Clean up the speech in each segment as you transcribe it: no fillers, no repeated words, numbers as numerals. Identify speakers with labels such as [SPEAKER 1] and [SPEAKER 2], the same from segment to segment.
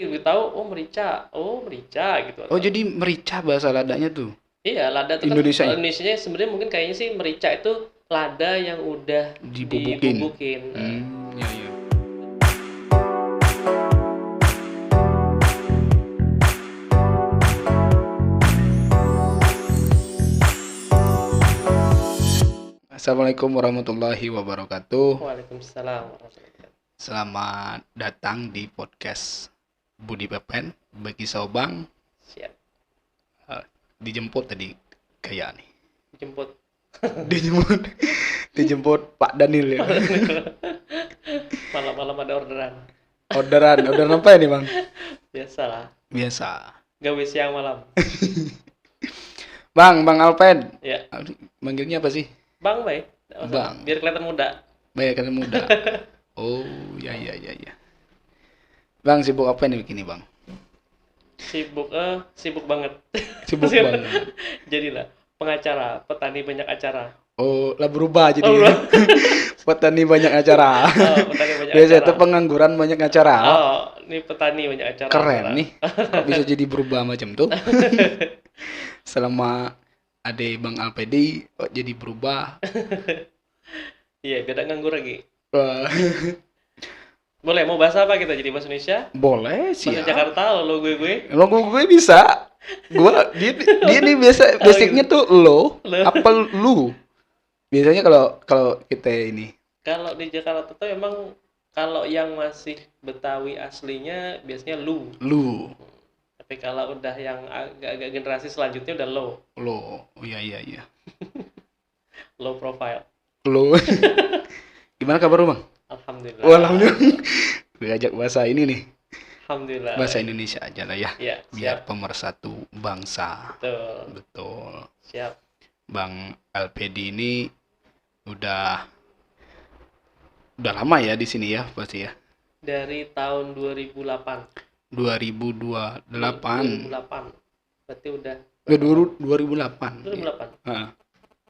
[SPEAKER 1] Lebih tahu oh merica gitu
[SPEAKER 2] Oh,
[SPEAKER 1] atau
[SPEAKER 2] jadi merica bahasa ladanya tuh.
[SPEAKER 1] iya lada itu kan
[SPEAKER 2] Indonesia
[SPEAKER 1] kalau Indonesianya sebenarnya mungkin kayaknya sih merica itu lada yang udah
[SPEAKER 2] dibubukin.
[SPEAKER 1] dibubukin. Nah,
[SPEAKER 2] Ya ya. Assalamualaikum warahmatullahi wabarakatuh.
[SPEAKER 1] Waalaikumsalam warahmatullahi wabarakatuh.
[SPEAKER 2] Selamat datang di podcast Budi Pepen bagi Sobang.
[SPEAKER 1] Siap.
[SPEAKER 2] Dijemput tadi kayak nih.
[SPEAKER 1] Jemput.
[SPEAKER 2] Dijemput dijemput Pak Danil ya.
[SPEAKER 1] Malam-malam ada orderan.
[SPEAKER 2] Orderan apa ini, Bang?
[SPEAKER 1] Biasalah.
[SPEAKER 2] Biasa.
[SPEAKER 1] Gawe siang malam.
[SPEAKER 2] Bang Alpen.
[SPEAKER 1] Ya,
[SPEAKER 2] Manggilnya apa sih?
[SPEAKER 1] Bang baik. Nggak masalah.
[SPEAKER 2] Bang.
[SPEAKER 1] Biar kelihatan muda.
[SPEAKER 2] Banyak kan muda. Oh, ya ya ya ya. Bang sibuk apa nih begini, Bang?
[SPEAKER 1] Sibuk banget.
[SPEAKER 2] Sibuk banget.
[SPEAKER 1] Jadilah pengacara, petani banyak acara.
[SPEAKER 2] Oh, lah berubah jadi.
[SPEAKER 1] Oh,
[SPEAKER 2] Petani banyak acara.
[SPEAKER 1] petani banyak
[SPEAKER 2] Biasa
[SPEAKER 1] acara.
[SPEAKER 2] itu pengangguran banyak acara.
[SPEAKER 1] Oh, ini petani banyak acara.
[SPEAKER 2] Keren
[SPEAKER 1] Acara.
[SPEAKER 2] nih. Kok bisa jadi berubah macam tuh? Selama ada Bang Alpedi kok jadi berubah.
[SPEAKER 1] Iya, biar gak nganggur lagi.
[SPEAKER 2] Wah,
[SPEAKER 1] Boleh, mau bahas apa kita jadi bahasa Indonesia?
[SPEAKER 2] boleh
[SPEAKER 1] Bahasa
[SPEAKER 2] sih ya.
[SPEAKER 1] Jakarta, lo gue.
[SPEAKER 2] Logo gue bisa. Dia nih biasa basicnya tuh lo,
[SPEAKER 1] Lo.
[SPEAKER 2] apa lu. Biasanya kalau kita ini
[SPEAKER 1] Kalau di Jakarta tuh emang kalau yang masih Betawi aslinya biasanya lu.
[SPEAKER 2] lu,
[SPEAKER 1] Tapi kalau udah yang agak-agak generasi selanjutnya udah low,
[SPEAKER 2] oh iya iya iya.
[SPEAKER 1] low profile.
[SPEAKER 2] Lu. Gimana kabar lu, Bang?
[SPEAKER 1] Alhamdulillah.
[SPEAKER 2] Oh, alhamdulillah. Gue ajak bahasa ini nih.
[SPEAKER 1] Alhamdulillah.
[SPEAKER 2] Bahasa Indonesia aja lah ya.
[SPEAKER 1] Iya,
[SPEAKER 2] Biar
[SPEAKER 1] siap.
[SPEAKER 2] pemersatu bangsa.
[SPEAKER 1] Betul.
[SPEAKER 2] Betul.
[SPEAKER 1] Siap.
[SPEAKER 2] Bang LPD ini udah lama ya di sini ya pasti ya.
[SPEAKER 1] Dari tahun 2008.
[SPEAKER 2] 2028.
[SPEAKER 1] 2008. Berarti udah
[SPEAKER 2] Udah 2008.
[SPEAKER 1] 2008.
[SPEAKER 2] Heeh,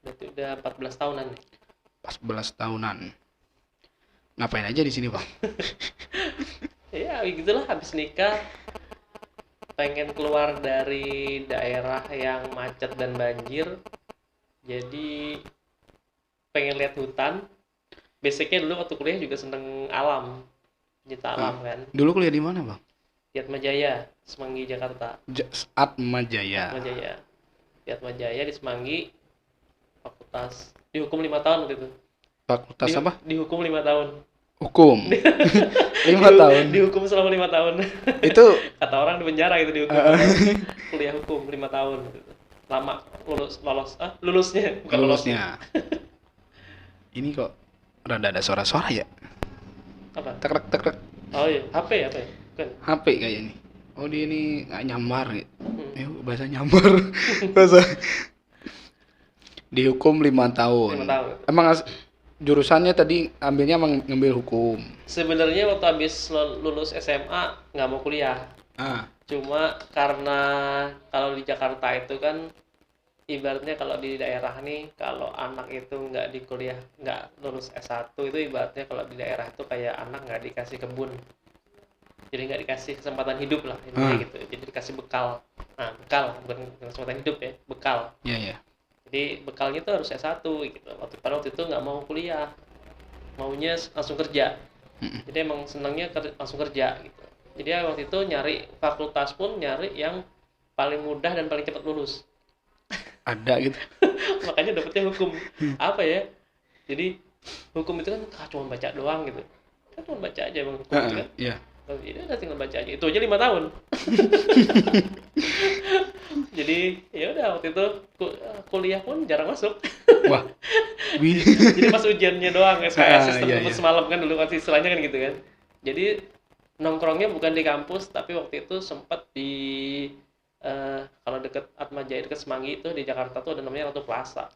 [SPEAKER 1] Berarti udah 14 tahunan nih.
[SPEAKER 2] 14 tahunan. Ngapain aja di sini, Bang?
[SPEAKER 1] Ya, gitulah habis nikah pengen keluar dari daerah yang macet dan banjir. Jadi pengen lihat hutan. Basicnya dulu waktu kuliah juga seneng alam, cinta alam kan.
[SPEAKER 2] Dulu kuliah di mana, Bang?
[SPEAKER 1] Di Atmajaya, Semanggi, Jakarta.
[SPEAKER 2] Atmajaya.
[SPEAKER 1] Atmajaya. Di Atmajaya di Semanggi, fakultas dihukum 5 tahun waktu itu.
[SPEAKER 2] Fakultas apa?
[SPEAKER 1] Dihukum 5 tahun.
[SPEAKER 2] Hukum. 5 tahun.
[SPEAKER 1] Dihukum selama 5 tahun.
[SPEAKER 2] Itu
[SPEAKER 1] Kata orang di penjara gitu dihukum. Kuliah hukum 5 tahun gitu. Lama lulusnya bukan lolosnya.
[SPEAKER 2] lulusnya. Ini kok rada ada suara-suara ya?
[SPEAKER 1] Apa?
[SPEAKER 2] Tek tek tek.
[SPEAKER 1] Oh iya, HP ya? Bukan.
[SPEAKER 2] HP kayak ini. Oh, dia ini nggak nyamar gitu. Bahasa nyamar.
[SPEAKER 1] Hmm.
[SPEAKER 2] Bahasa dihukum 5 tahun.
[SPEAKER 1] 5 tahun.
[SPEAKER 2] Emang jurusannya tadi ambilnya emang ngambil hukum.
[SPEAKER 1] Sebenarnya waktu habis lulus SMA nggak mau kuliah. Cuma karena kalau di Jakarta itu kan ibaratnya kalau di daerah nih kalau anak itu nggak di kuliah nggak lulus S1 itu ibaratnya kalau di daerah itu kayak anak nggak dikasih kebun, jadi nggak dikasih kesempatan hidup lah intinya gitu, jadi dikasih bekal. Nah, bekal bukan kesempatan hidup ya, bekal.
[SPEAKER 2] Iya ya.
[SPEAKER 1] Jadi bekalnya tuh harus S1 gitu. Waktu itu nggak mau kuliah, maunya langsung kerja. Jadi emang senangnya langsung kerja gitu. Jadi waktu itu nyari fakultas pun nyari yang paling mudah dan paling cepat lulus.
[SPEAKER 2] Ada gitu.
[SPEAKER 1] Makanya dapetnya hukum. Apa ya? Jadi hukum itu kan cuma baca doang gitu. Kan cuma baca aja bang hukum itu kan.
[SPEAKER 2] Iya.
[SPEAKER 1] Jadi udah tinggal baca aja. Itu aja 5 tahun. Jadi ya udah waktu itu kuliah pun jarang masuk.
[SPEAKER 2] Wah.
[SPEAKER 1] Jadi pas ujiannya doang SKS sistem
[SPEAKER 2] iya,
[SPEAKER 1] ngebut
[SPEAKER 2] iya.
[SPEAKER 1] semalam kan dulu kan istilahnya kan gitu kan. Jadi nongkrongnya bukan di kampus tapi waktu itu sempat di kalau deket Atmajaya deket Semanggi itu di Jakarta tuh ada namanya Ratu Plaza.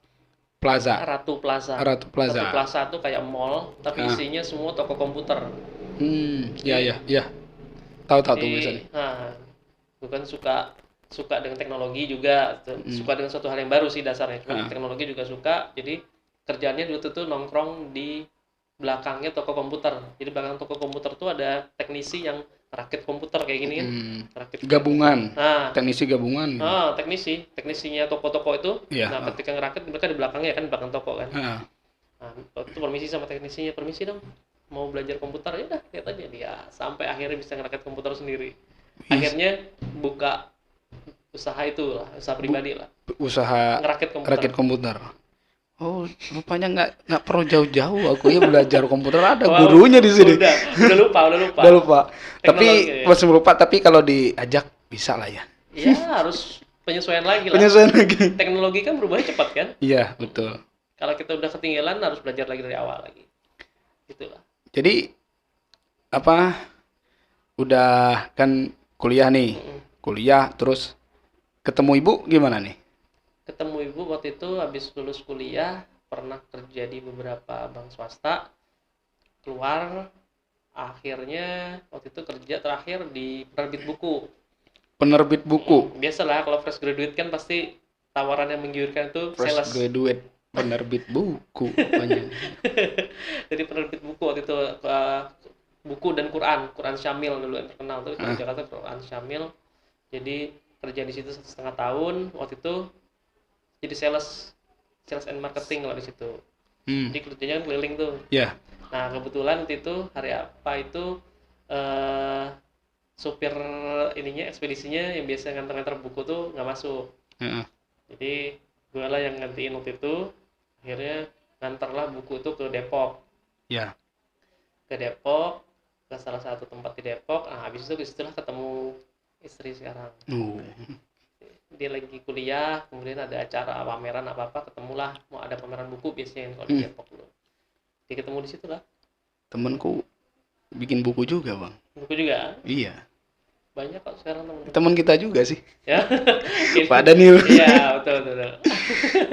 [SPEAKER 2] Plaza.
[SPEAKER 1] Ratu Plaza.
[SPEAKER 2] Ratu Plaza.
[SPEAKER 1] Ratu Plaza tuh kayak mall tapi isinya semua toko komputer.
[SPEAKER 2] Iya ya, ya. Tahu-tahu tuh
[SPEAKER 1] Jadi,
[SPEAKER 2] biasanya.
[SPEAKER 1] nah, gue kan suka dengan teknologi juga, suka dengan suatu hal yang baru sih dasarnya. Cuma teknologi juga suka. Jadi kerjaannya dulu tuh nongkrong di belakangnya toko komputer. Jadi belakang toko komputer tuh ada teknisi yang rakit komputer kayak gini kan.
[SPEAKER 2] Rakit gabungan.
[SPEAKER 1] Nah,
[SPEAKER 2] teknisi gabungan gitu.
[SPEAKER 1] Teknisinya toko-toko itu.
[SPEAKER 2] Yeah.
[SPEAKER 1] Nah, ketika ngerakit mereka di belakangnya kan, belakang toko kan.
[SPEAKER 2] Nah,
[SPEAKER 1] itu permisi sama teknisinya, permisi dong. Mau belajar komputer, ya udah lihat aja dia. Sampai akhirnya bisa ngerakit komputer sendiri. Akhirnya buka usaha itu lah, usaha pribadi lah.
[SPEAKER 2] Usaha
[SPEAKER 1] ngerakit
[SPEAKER 2] komputer. Oh, rupanya nggak perlu jauh-jauh. Aku ya belajar komputer ada gurunya di sini.
[SPEAKER 1] Udah lupa.
[SPEAKER 2] Tapi masih lupa. Tapi kalau diajak bisa lah ya.
[SPEAKER 1] Iya, harus penyesuaian lagi lah. Teknologi kan berubahnya cepat kan?
[SPEAKER 2] Iya, betul.
[SPEAKER 1] Kalau kita udah ketinggalan harus belajar lagi dari awal lagi. Gitulah.
[SPEAKER 2] Jadi udah kan kuliah nih. Kuliah terus ketemu ibu gimana nih?
[SPEAKER 1] Ketemu ibu waktu itu habis lulus kuliah, pernah kerja di beberapa bank swasta, keluar, akhirnya waktu itu kerja terakhir di penerbit buku. Biasalah kalau fresh graduate kan pasti tawaran yang menggiurkan itu
[SPEAKER 2] fresh
[SPEAKER 1] sales.
[SPEAKER 2] Graduate penerbit buku.
[SPEAKER 1] Jadi penerbit buku waktu itu buku dan Quran Syamil dulu yang terkenal tuh di Jakarta, Quran Syamil. Jadi kerja di situ 1,5 tahun waktu itu. Jadi sales and marketing lah di situ. Jadi kerjanya kan keliling tuh.
[SPEAKER 2] Iya. Yeah.
[SPEAKER 1] Nah, kebetulan waktu itu hari apa itu supir ekspedisinya yang biasa nganter-nganter buku tuh nggak masuk. Jadi gue lah yang gantiin waktu itu. Akhirnya nganterlah buku itu ke Depok.
[SPEAKER 2] Iya. Yeah.
[SPEAKER 1] Ke Depok, ke salah satu tempat di Depok. Nah, habis itu disitulah ketemu istri sekarang. Dia lagi kuliah, kemudian ada acara pameran apa-apa, ketemulah, mau ada pameran buku biasanya kalau di Depok dulu. Dia ketemu di situ lah.
[SPEAKER 2] Temenku bikin buku juga, Bang.
[SPEAKER 1] Buku juga?
[SPEAKER 2] Iya.
[SPEAKER 1] Banyak kok sekarang
[SPEAKER 2] teman kita juga sih.
[SPEAKER 1] Ya.
[SPEAKER 2] Pak Daniel.
[SPEAKER 1] Iya, betul.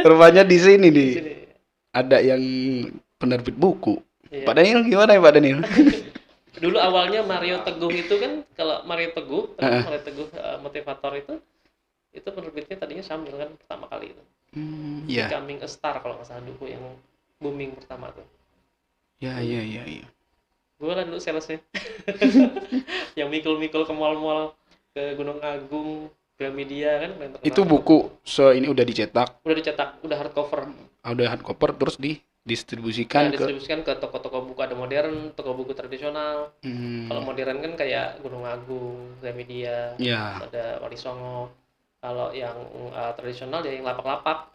[SPEAKER 2] Rupanya di sini nih. Ada yang penerbit buku. Iya. Pak Daniel gimana ya Pak Daniel?
[SPEAKER 1] Dulu awalnya Mario Teguh itu kan, kalau Mario Teguh motivator itu penerbitnya tadinya Syamil kan pertama kali itu. Becoming a Star kalau nggak salah buku yang booming pertama tuh.
[SPEAKER 2] Iya.
[SPEAKER 1] Gue lah dulu salesnya. Yang mikul ke mall-mall, ke Gunung Agung, Gramedia kan.
[SPEAKER 2] Itu buku ini udah dicetak?
[SPEAKER 1] Udah hardcover.
[SPEAKER 2] Udah hardcover terus didistribusikan
[SPEAKER 1] ke toko-toko buku, ada modern, toko buku tradisional. Kalau modern kan kayak Gunung Agung, Gramedia, ada Wali Songo. Kalau yang tradisional ya yang lapak-lapak.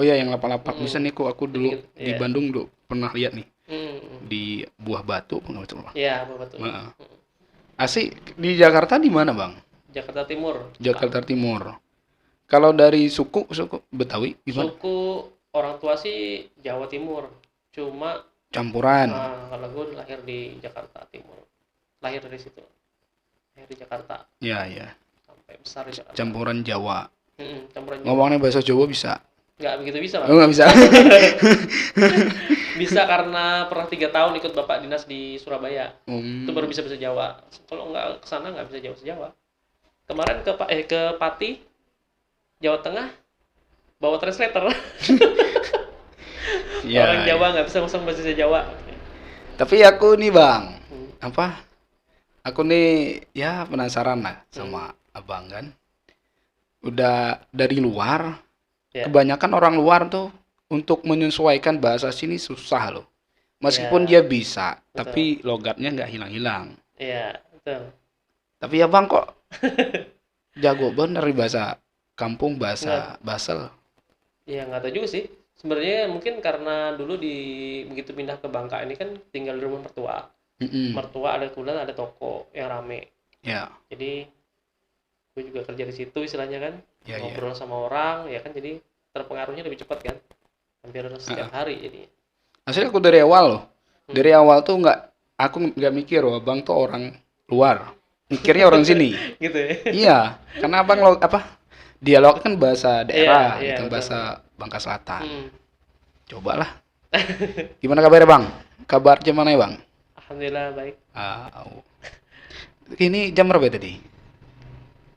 [SPEAKER 2] Oh iya, yang lapak-lapak. Bisa nih aku dulu di Bandung dulu pernah lihat nih. Di Buah Batu enggak betul, Bang?
[SPEAKER 1] Iya, Buah Batu.
[SPEAKER 2] Asik di Jakarta di mana, Bang?
[SPEAKER 1] Jakarta Timur.
[SPEAKER 2] Jakarta Timur. Kalau dari suku Betawi gimana?
[SPEAKER 1] Suku orang tua sih Jawa Timur. Cuma
[SPEAKER 2] campuran.
[SPEAKER 1] Kalau gue lahir di Jakarta Timur. Lahir dari situ. Lahir di Jakarta.
[SPEAKER 2] Iya.
[SPEAKER 1] Sampai besar di Jakarta.
[SPEAKER 2] Campuran Jawa.
[SPEAKER 1] Campuran Jawa.
[SPEAKER 2] Ngomongnya bahasa Jawa bisa?
[SPEAKER 1] Nggak begitu bisa, Bang.
[SPEAKER 2] Oh, nggak bisa.
[SPEAKER 1] Bisa karena pernah 3 tahun ikut bapak dinas di Surabaya. Itu baru bisa Jawa. Kalau nggak kesana nggak bisa Jawa. Kemarin ke Pati, Jawa Tengah, bawa translator. Orang Jawa nggak bisa ngomong bahasa Jawa.
[SPEAKER 2] Tapi aku nih Bang, aku nih ya penasaran lah sama Abang kan. Udah dari luar, kebanyakan orang luar tuh untuk menyesuaikan bahasa sini susah loh. Meskipun dia bisa, tapi logatnya nggak hilang-hilang.
[SPEAKER 1] Iya, betul.
[SPEAKER 2] Tapi ya Bang kok jago bener di bahasa kampung, bahasa Basel.
[SPEAKER 1] Iya, nggak tahu juga sih. Sebenarnya mungkin karena dulu begitu pindah ke Bangka ini kan tinggal di rumah mertua. Mertua kebetulan ada toko yang rame.
[SPEAKER 2] Iya.
[SPEAKER 1] Jadi gue juga kerja di situ istilahnya kan. Ngobrol sama orang, ya kan jadi terpengaruhnya lebih cepat kan. Hampir setiap hari jadi.
[SPEAKER 2] Asli aku dari awal loh. Dari awal tuh aku nggak mikir Abang tuh orang luar. Mikirnya orang sini.
[SPEAKER 1] Gitu ya.
[SPEAKER 2] Iya, karena Abang dialog kan bahasa daerah, bahasa Bangka Selatan. Cobalah. Gimana kabarnya Bang? Kabarnya mana ya Bang?
[SPEAKER 1] Alhamdulillah baik.
[SPEAKER 2] Ini jam berapa tadi?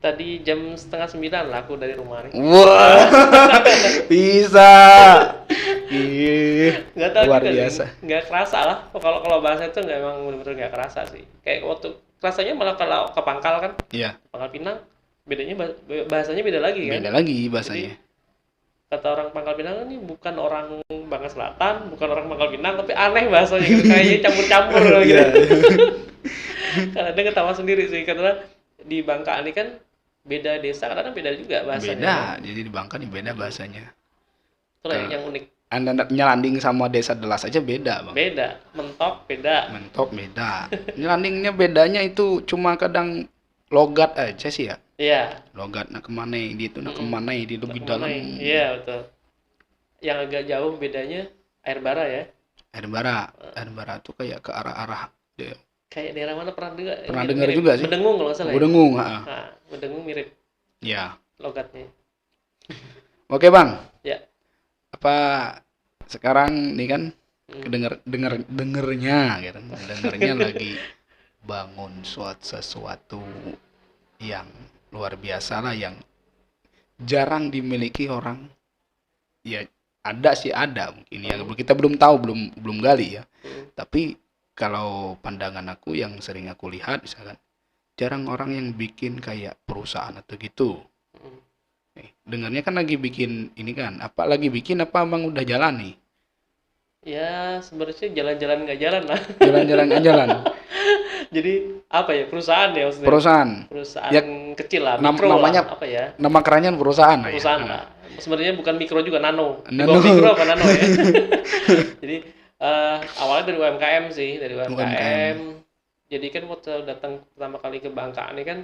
[SPEAKER 1] Tadi jam 8:30 lah aku dari rumah nih.
[SPEAKER 2] Wah, bisa.
[SPEAKER 1] Nggak tahu
[SPEAKER 2] luar
[SPEAKER 1] juga
[SPEAKER 2] biasa.
[SPEAKER 1] sih, nggak kerasa lah. Kalau bahasa itu nggak, emang bener-bener nggak kerasa sih. Kayak waktu rasanya malah kalau ke Pangkal kan,
[SPEAKER 2] Iya.
[SPEAKER 1] Pangkal Pinang, bedanya bahasanya beda lagi kan.
[SPEAKER 2] Beda lagi
[SPEAKER 1] Jadi
[SPEAKER 2] bahasanya.
[SPEAKER 1] kata orang Pangkal Pinang ini bukan orang Bangka Selatan, bukan orang Pangkal Pinang, tapi aneh bahasanya gitu, kayaknya campur-campur gitu.
[SPEAKER 2] Iya.
[SPEAKER 1] Karena dia ketawa sendiri sih, karena di Bangka ini kan beda desa, kadang beda juga bahasanya.
[SPEAKER 2] Beda,
[SPEAKER 1] kan?
[SPEAKER 2] jadi di Bangka nih beda bahasanya.
[SPEAKER 1] Itulah yang unik.
[SPEAKER 2] Anda nyelanding sama desa Delas aja beda, Bang.
[SPEAKER 1] Beda, mentok beda.
[SPEAKER 2] Mentok beda. Nyelandingnya bedanya itu cuma kadang logat aja sih ya.
[SPEAKER 1] Iya.
[SPEAKER 2] Logat nak kemana di itu nak kemana di lebih dalam.
[SPEAKER 1] Iya betul. Yang agak jauh bedanya air bara ya.
[SPEAKER 2] Air bara tuh kayak ke arah-arah.
[SPEAKER 1] Kayak daerah mana pernah
[SPEAKER 2] dengar juga sih.
[SPEAKER 1] Bedengung kalau nggak salah.
[SPEAKER 2] Bedengung,
[SPEAKER 1] ya? Bedengung mirip.
[SPEAKER 2] Ya.
[SPEAKER 1] Logatnya.
[SPEAKER 2] Oke, Bang.
[SPEAKER 1] Ya.
[SPEAKER 2] Apa sekarang nih kan dengernya lagi bangun sesuatu yang luar biasa lah, yang jarang dimiliki orang. Ya ada mungkin ya, kita belum tahu, belum gali ya. Tapi kalau pandangan aku yang sering aku lihat misalkan, jarang orang yang bikin kayak perusahaan atau gitu. Dengarnya kan lagi bikin ini kan, Bang udah jalan nih?
[SPEAKER 1] Ya sebenarnya jalan-jalan nggak jalan lah.
[SPEAKER 2] Jalan-jalan nggak jalan.
[SPEAKER 1] Jadi apa ya, perusahaan ya maksudnya? Perusahaan
[SPEAKER 2] ya,
[SPEAKER 1] kecil lah, mikro
[SPEAKER 2] namanya
[SPEAKER 1] lah, apa ya?
[SPEAKER 2] Nama kerennya perusahaan
[SPEAKER 1] lah. Sebenarnya bukan mikro juga, nano. Mikro apa nano ya? Jadi awalnya dari UMKM sih, dari UMKM. Jadi kan waktu datang pertama kali ke Bangka ini kan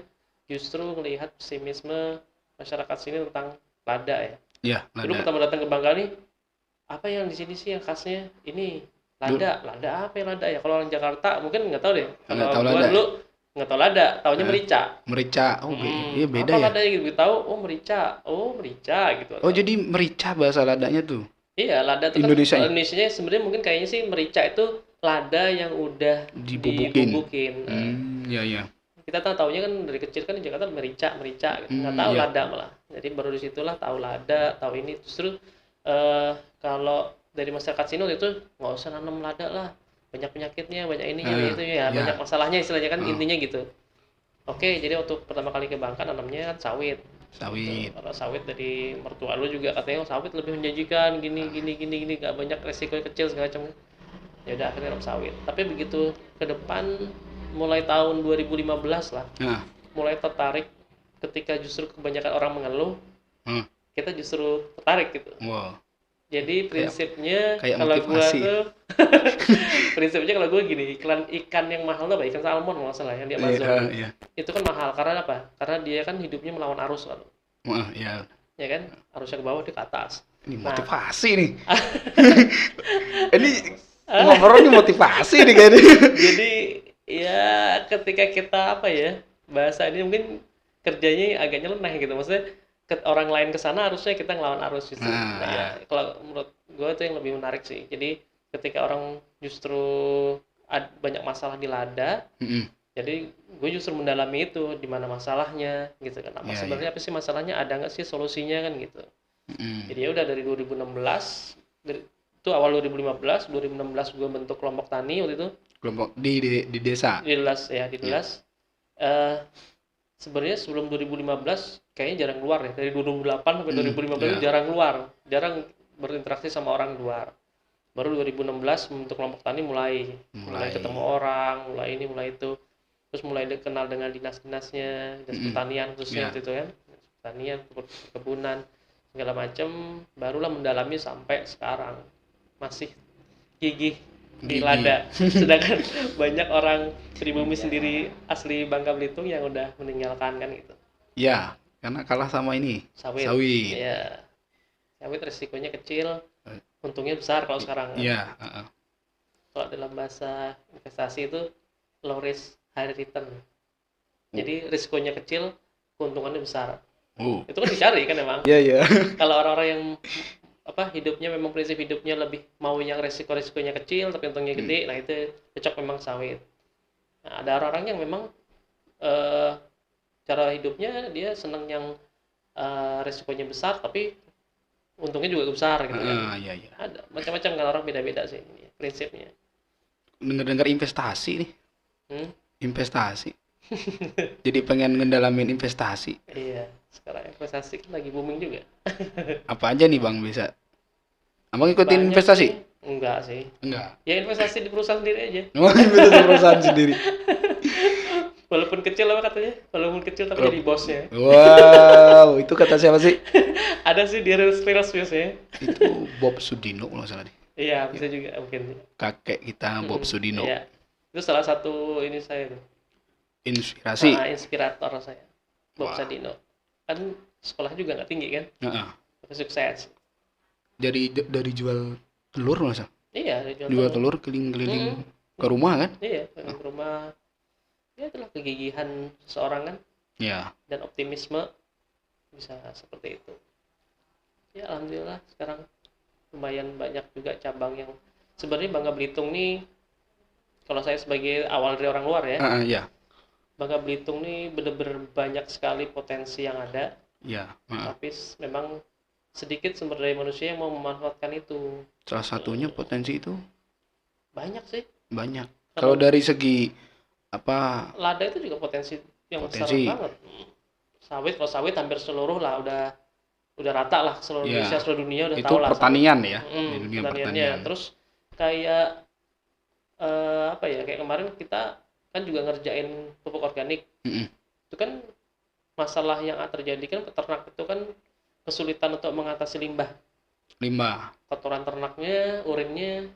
[SPEAKER 1] justru melihat pesimisme masyarakat sini tentang lada ya.
[SPEAKER 2] Iya, lada.
[SPEAKER 1] Dulu pertama datang ke Bangka nih, apa yang di sini sih yang khasnya? Ini lada apa ya lada ya? Kalau orang Jakarta mungkin nggak tahu deh. Kalau gua dulu nggak tahu lada, taunya merica.
[SPEAKER 2] Iya beda
[SPEAKER 1] apa
[SPEAKER 2] ya.
[SPEAKER 1] Lada gitu tahu, merica gitu.
[SPEAKER 2] Jadi merica bahasa ladanya tuh.
[SPEAKER 1] Iya, lada itu
[SPEAKER 2] Indonesia.
[SPEAKER 1] Kan Indonesia sebenarnya mungkin kayaknya sih merica itu lada yang udah dibubukin.
[SPEAKER 2] Iya.
[SPEAKER 1] Kita taunya kan dari kecil kan di Jakarta merica gitu. Nggak tahu lada malah. Jadi baru disitulah tahu lada, tahu ini. Justru kalau dari masyarakat sini itu nggak usah nanam lada lah, banyak penyakitnya, banyak ininya, itu ya, banyak masalahnya istilahnya kan, intinya gitu. Oke, jadi waktu pertama kali ke Bangka nanamnya kan sawit. Gitu. Kalau sawit dari mertua lu juga katanya sawit lebih menjanjikan, gini nggak banyak resiko kecil segala macam. Ya udah akhirnya nanam sawit. Tapi begitu ke depan mulai tahun 2015 lah, mulai tertarik ketika justru kebanyakan orang mengeluh, kita justru tertarik gitu. Jadi prinsipnya kalau gue tuh prinsipnya kalau gue gini, ikan yang mahal tuh apa? Ikan salmon kalau nggak salah yang di Amazon. Itu kan mahal karena apa? Karena dia kan hidupnya melawan arus kan. Ya kan? Arusnya ke bawah, dia ke atas.
[SPEAKER 2] Ini motivasi nih. Ini ngobrol nih motivasi nih kayaknya.
[SPEAKER 1] Jadi ya ketika kita apa ya, bahasa ini mungkin kerjanya agak nyeleneh gitu, maksudnya orang lain ke sana harusnya kita ngelawan arus gitu. Kalau menurut gue itu yang lebih menarik sih. Jadi ketika orang justru banyak masalah di lada, jadi gue justru mendalami itu, di mana masalahnya gitu kan. Sebenarnya apa sih masalahnya, ada nggak sih solusinya kan gitu. Jadi ya udah dari 2016, itu awal 2016 gue bentuk kelompok tani waktu itu.
[SPEAKER 2] Kelompok di desa.
[SPEAKER 1] Di Delas. Sebenarnya sebelum 2015 kayaknya jarang keluar ya. Dari 2008 sampai 2015 jarang keluar, jarang berinteraksi sama orang luar. Baru 2016 membentuk kelompok tani, mulai ketemu orang, mulai itu. Terus mulai kenal dengan dinas-dinasnya, dinas pertanian khususnya itu kan. Pertanian, perkebunan, segala macam, barulah mendalami sampai sekarang. Masih gigih di lada. Sedangkan banyak orang pribumi sendiri asli Bangka Belitung yang udah meninggalkan kan gitu.
[SPEAKER 2] Ya, karena kalah sama ini.
[SPEAKER 1] Sawit. Ya. Sawit resikonya kecil, untungnya besar kalau sekarang.
[SPEAKER 2] Iya.
[SPEAKER 1] Kalau dalam bahasa investasi itu low risk high return. Jadi risikonya kecil, keuntungannya besar. Itu kan dicari kan emang.
[SPEAKER 2] Iya.
[SPEAKER 1] Kalau orang-orang yang hidupnya memang prinsip hidupnya lebih mau yang resikonya kecil tapi untungnya gede, nah itu cocok memang sawit. Nah, ada orang-orang yang memang cara hidupnya dia senang yang resikonya besar tapi untungnya juga besar gitu kan.
[SPEAKER 2] Iya, iya.
[SPEAKER 1] Ada macam-macam kan, orang beda-beda sih ini, prinsipnya.
[SPEAKER 2] Dengar-dengar investasi nih. Investasi. Jadi pengen ngedalamin investasi.
[SPEAKER 1] Iya, sekarang investasi kan lagi booming juga.
[SPEAKER 2] Apa aja nih Bang bisa? Abang ikutin
[SPEAKER 1] Banyak
[SPEAKER 2] investasi?
[SPEAKER 1] sih. Enggak sih.
[SPEAKER 2] Enggak.
[SPEAKER 1] Ya investasi di perusahaan sendiri aja.
[SPEAKER 2] Oh, investasi perusahaan sendiri.
[SPEAKER 1] Walaupun kecil apa katanya? Walaupun kecil tapi jadi bosnya.
[SPEAKER 2] Wow, itu kata siapa sih?
[SPEAKER 1] Ada sih di Reels biasanya.
[SPEAKER 2] Itu Bob Sudino kalau salah deh.
[SPEAKER 1] Iya, bisa juga mungkin.
[SPEAKER 2] Kakek kita Bob Sudino.
[SPEAKER 1] Iya. Itu salah satu ini saya tuh.
[SPEAKER 2] Inspirasi.
[SPEAKER 1] Inspirator saya. Bob Sudino. Kan sekolah juga nggak tinggi kan? Tapi sukses.
[SPEAKER 2] Dari jual telur masa?
[SPEAKER 1] Iya,
[SPEAKER 2] jual telur keliling-keliling ke rumah kan?
[SPEAKER 1] Iya, ke rumah. Ya itulah kegigihan seseorang kan.
[SPEAKER 2] Iya.
[SPEAKER 1] Dan optimisme bisa seperti itu. Ya alhamdulillah sekarang lumayan banyak juga cabang yang sebenarnya Bangka Belitung nih, kalau saya sebagai awal dari orang luar ya.
[SPEAKER 2] Iya.
[SPEAKER 1] Bangka Belitung nih bener-bener banyak sekali potensi yang ada.
[SPEAKER 2] Iya.
[SPEAKER 1] Tapi memang sedikit sumber daya manusia yang mau memanfaatkan itu.
[SPEAKER 2] Salah satunya potensi itu
[SPEAKER 1] banyak sih.
[SPEAKER 2] Banyak. Kalau dari segi apa?
[SPEAKER 1] Lada itu juga potensi yang besar banget. Kalau sawit hampir seluruh lah udah rata lah, seluruh Indonesia, seluruh dunia udah tahu lah.
[SPEAKER 2] Itu pertanian ya,
[SPEAKER 1] di dunia pertanian. Terus kayak kayak kemarin kita kan juga ngerjain pupuk organik. Itu kan masalah yang terjadi kan, peternak itu kan kesulitan untuk mengatasi limbah. Kotoran ternaknya, urinnya.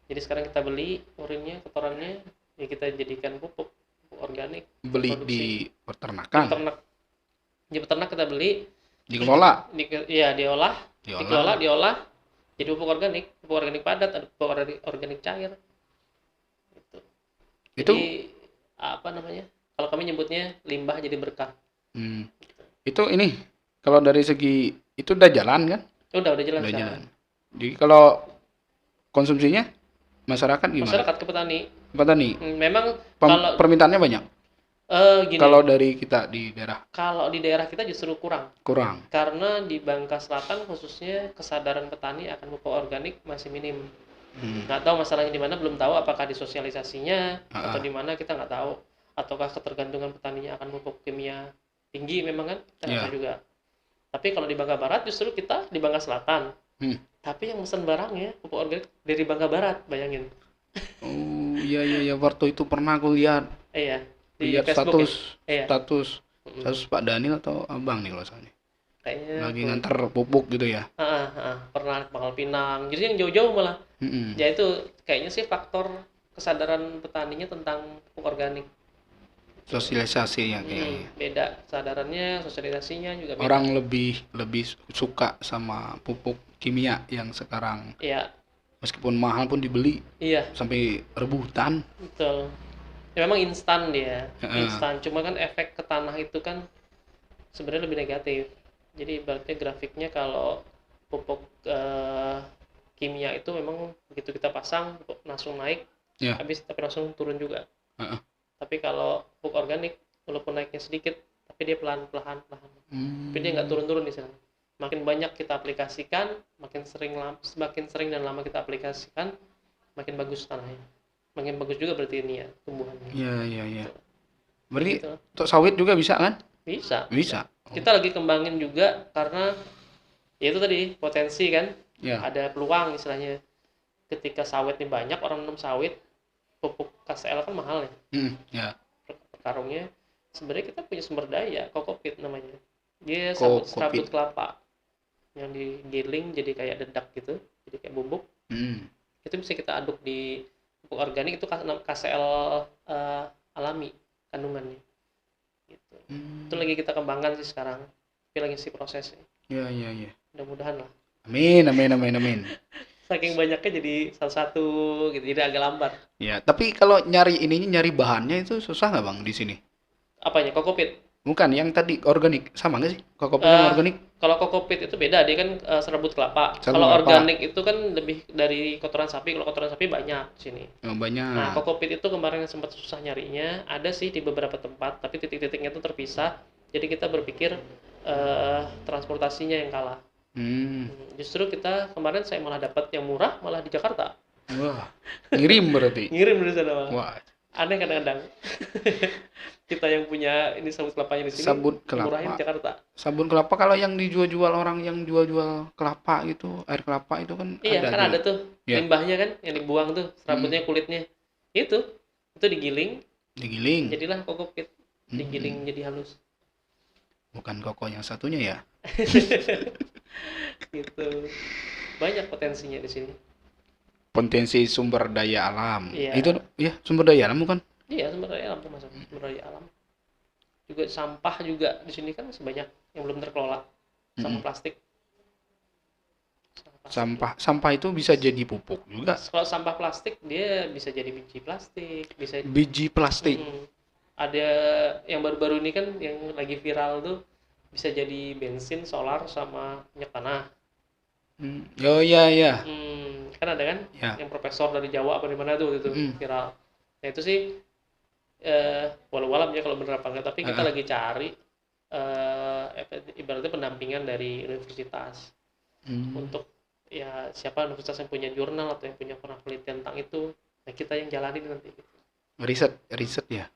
[SPEAKER 1] Jadi sekarang kita beli urinnya, kotorannya, ya kita jadikan pupuk organik.
[SPEAKER 2] Beli produksi. Di peternakan.
[SPEAKER 1] Di peternak kita beli.
[SPEAKER 2] Dikelola.
[SPEAKER 1] Diolah. Jadi pupuk organik padat, ada pupuk organik cair. Gitu. Jadi apa namanya? Kalau kami nyebutnya limbah jadi berkah.
[SPEAKER 2] Itu ini kalau dari segi itu udah jalan kan?
[SPEAKER 1] Udah jalan.
[SPEAKER 2] Jadi kalau konsumsinya masyarakat gimana?
[SPEAKER 1] Masyarakat ke petani. Memang
[SPEAKER 2] kalau permintaannya banyak.
[SPEAKER 1] Gini,
[SPEAKER 2] kalau dari kita di daerah.
[SPEAKER 1] Kalau di daerah kita justru kurang. Karena di Bangka Selatan khususnya kesadaran petani akan pupuk organik masih minim. Nggak tahu masalahnya di mana, belum tahu apakah di sosialisasinya atau di mana, kita nggak tahu. Ataukah ketergantungan petaninya akan pupuk kimia tinggi memang kan? Kita nggak tahu juga. Tapi kalau di Bangka Barat justru kita di Bangka Selatan. Tapi yang mesen barangnya pupuk organik dari Bangka Barat, bayangin.
[SPEAKER 2] Oh iya, waktu itu pernah aku lihat.
[SPEAKER 1] Iya.
[SPEAKER 2] Lihat status Pak Daniel atau Abang nih kalau soalnya. Kayaknya lagi ngantar pupuk gitu ya.
[SPEAKER 1] Pernah Pangkal Pinang. Jadi yang jauh-jauh malah. Ya itu kayaknya sih faktor kesadaran petaninya tentang pupuk organik.
[SPEAKER 2] Sosialisasinya kayaknya.
[SPEAKER 1] Beda kesadarannya, sosialisasinya juga beda.
[SPEAKER 2] Orang lebih suka sama pupuk kimia yang sekarang.
[SPEAKER 1] Iya.
[SPEAKER 2] Meskipun mahal pun dibeli.
[SPEAKER 1] Iya.
[SPEAKER 2] Sampai rebutan.
[SPEAKER 1] Betul. Ya memang instan dia. Instan. Cuma kan efek ke tanah itu kan sebenarnya lebih negatif. Jadi ibaratnya grafiknya kalau pupuk kimia itu memang begitu kita pasang langsung naik, habis tapi langsung turun juga. Tapi kalau pupuk organik walaupun naiknya sedikit, tapi dia pelan-pelan. Tapi dia nggak turun-turun di sana. Makin banyak kita aplikasikan, semakin sering dan lama kita aplikasikan, makin bagus tanahnya. Makin bagus juga berarti ini ya tumbuhannya.
[SPEAKER 2] Iya. Berarti gitu. Untuk sawit juga bisa kan?
[SPEAKER 1] Bisa.
[SPEAKER 2] Oh.
[SPEAKER 1] Kita lagi kembangin juga karena ya itu tadi potensi kan. Ada peluang istilahnya. Ketika sawit ini banyak, orang nanam sawit, pupuk KCL kan mahal ya. Karungnya sebenarnya kita punya sumber daya, kokopit namanya. Dia serabut kelapa yang digiling jadi kayak dedak gitu, jadi kayak bubuk. Itu bisa kita aduk di pupuk organik, itu KCL alami kandungannya gitu. Itu lagi kita kembangkan sih sekarang, tapi lagi sih prosesnya.
[SPEAKER 2] Iya.
[SPEAKER 1] Mudah-mudahan lah.
[SPEAKER 2] Amin.
[SPEAKER 1] Saking banyaknya jadi satu-satu gitu, jadi agak lambat.
[SPEAKER 2] Ya, tapi kalau nyari bahannya itu susah nggak Bang di sini?
[SPEAKER 1] Apanya? Kokopit?
[SPEAKER 2] Bukan, yang tadi organik sama nggak sih? Kokopit sama organik?
[SPEAKER 1] Kalau kokopit itu beda, dia kan serabut kelapa. Kalau organik itu kan lebih dari kotoran sapi. Kalau kotoran sapi banyak di sini.
[SPEAKER 2] Banyak.
[SPEAKER 1] Nah, kokopit itu kemarin sempat susah nyarinya. Ada sih di beberapa tempat, tapi titik-titiknya itu terpisah. Jadi kita berpikir transportasinya yang kalah. Justru kita kemarin saya malah dapat yang murah malah di Jakarta.
[SPEAKER 2] Wah, ngirim berarti.
[SPEAKER 1] Ngirim dari sana malah.
[SPEAKER 2] Wah.
[SPEAKER 1] Aneh kadang-kadang. Kita yang punya ini sabut kelapanya di sini.
[SPEAKER 2] Sabut kelapa.
[SPEAKER 1] Murahnya di Jakarta.
[SPEAKER 2] Sabun kelapa kalau yang dijual-jual orang yang jual-jual kelapa gitu, air kelapa itu kan
[SPEAKER 1] iya,
[SPEAKER 2] ada.
[SPEAKER 1] Iya, kan juga. Ada tuh limbahnya kan yang dibuang tuh, serabutnya, kulitnya. Itu digiling. Jadilah kokopit. Digiling jadi halus.
[SPEAKER 2] Bukan koko yang satunya ya.
[SPEAKER 1] Gitu. Banyak potensinya di sini.
[SPEAKER 2] Potensi sumber daya alam.
[SPEAKER 1] Iya.
[SPEAKER 2] Itu ya sumber daya alam bukan?
[SPEAKER 1] Iya, sumber daya alam termasuk sumber daya alam. Juga sampah juga di sini kan sebanyak yang belum terkelola. Sampah plastik.
[SPEAKER 2] Sampah itu bisa jadi pupuk juga.
[SPEAKER 1] Kalau sampah plastik dia bisa jadi biji plastik, bisa
[SPEAKER 2] biji plastik.
[SPEAKER 1] Ada yang baru-baru ini kan yang lagi viral tuh bisa jadi bensin, solar sama minyak tanah.
[SPEAKER 2] Oh iya.
[SPEAKER 1] Kan ada kan yang profesor dari Jawa apa di mana tuh itu viral. Nah itu sih walau alam ya kalau bener apa enggak, tapi kita lagi cari ibaratnya pendampingan dari universitas untuk ya siapa universitas yang punya jurnal atau yang punya penelitian tentang itu, nah kita yang jalanin nanti gitu.
[SPEAKER 2] Riset ya.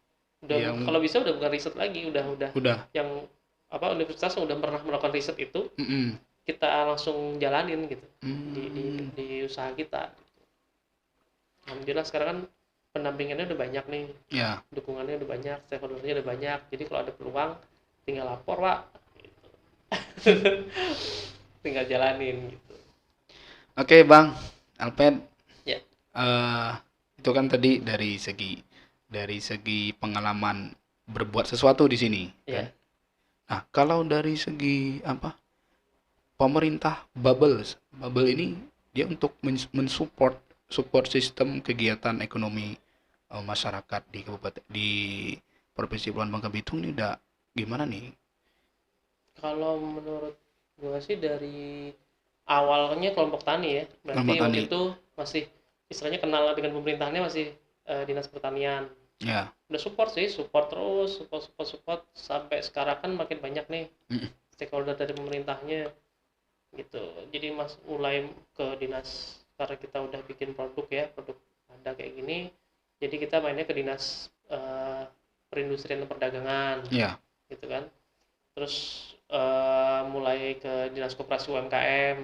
[SPEAKER 1] Udah kalau bisa udah bukan riset lagi, udah yang universitas yang udah pernah melakukan riset itu kita langsung jalanin gitu di usaha kita. Alhamdulillah sekarang kan pendampingannya udah banyak nih, dukungannya udah banyak, stakeholdernya udah banyak, jadi kalau ada peluang tinggal lapor Pak gitu. Tinggal jalanin gitu.
[SPEAKER 2] Oke Bang Alped,
[SPEAKER 1] ya.
[SPEAKER 2] Itu kan tadi dari segi pengalaman berbuat sesuatu di sini kan? Nah kalau dari segi pemerintah bubble ini dia untuk mensupport sistem kegiatan ekonomi masyarakat di Provinsi Kepulauan Bangka Belitung ini udah gimana nih?
[SPEAKER 1] Kalau menurut gua sih dari awalnya kelompok tani ya, berarti waktu itu masih istilahnya kenal dengan pemerintahannya masih dinas pertanian.
[SPEAKER 2] Ya.
[SPEAKER 1] Udah support terus sampai sekarang kan makin banyak nih stakeholder dari pemerintahnya gitu. Jadi mulai ke dinas, karena kita udah bikin produk ada kayak gini, jadi kita mainnya ke dinas perindustrian dan perdagangan gitu kan. Terus mulai ke dinas koperasi UMKM.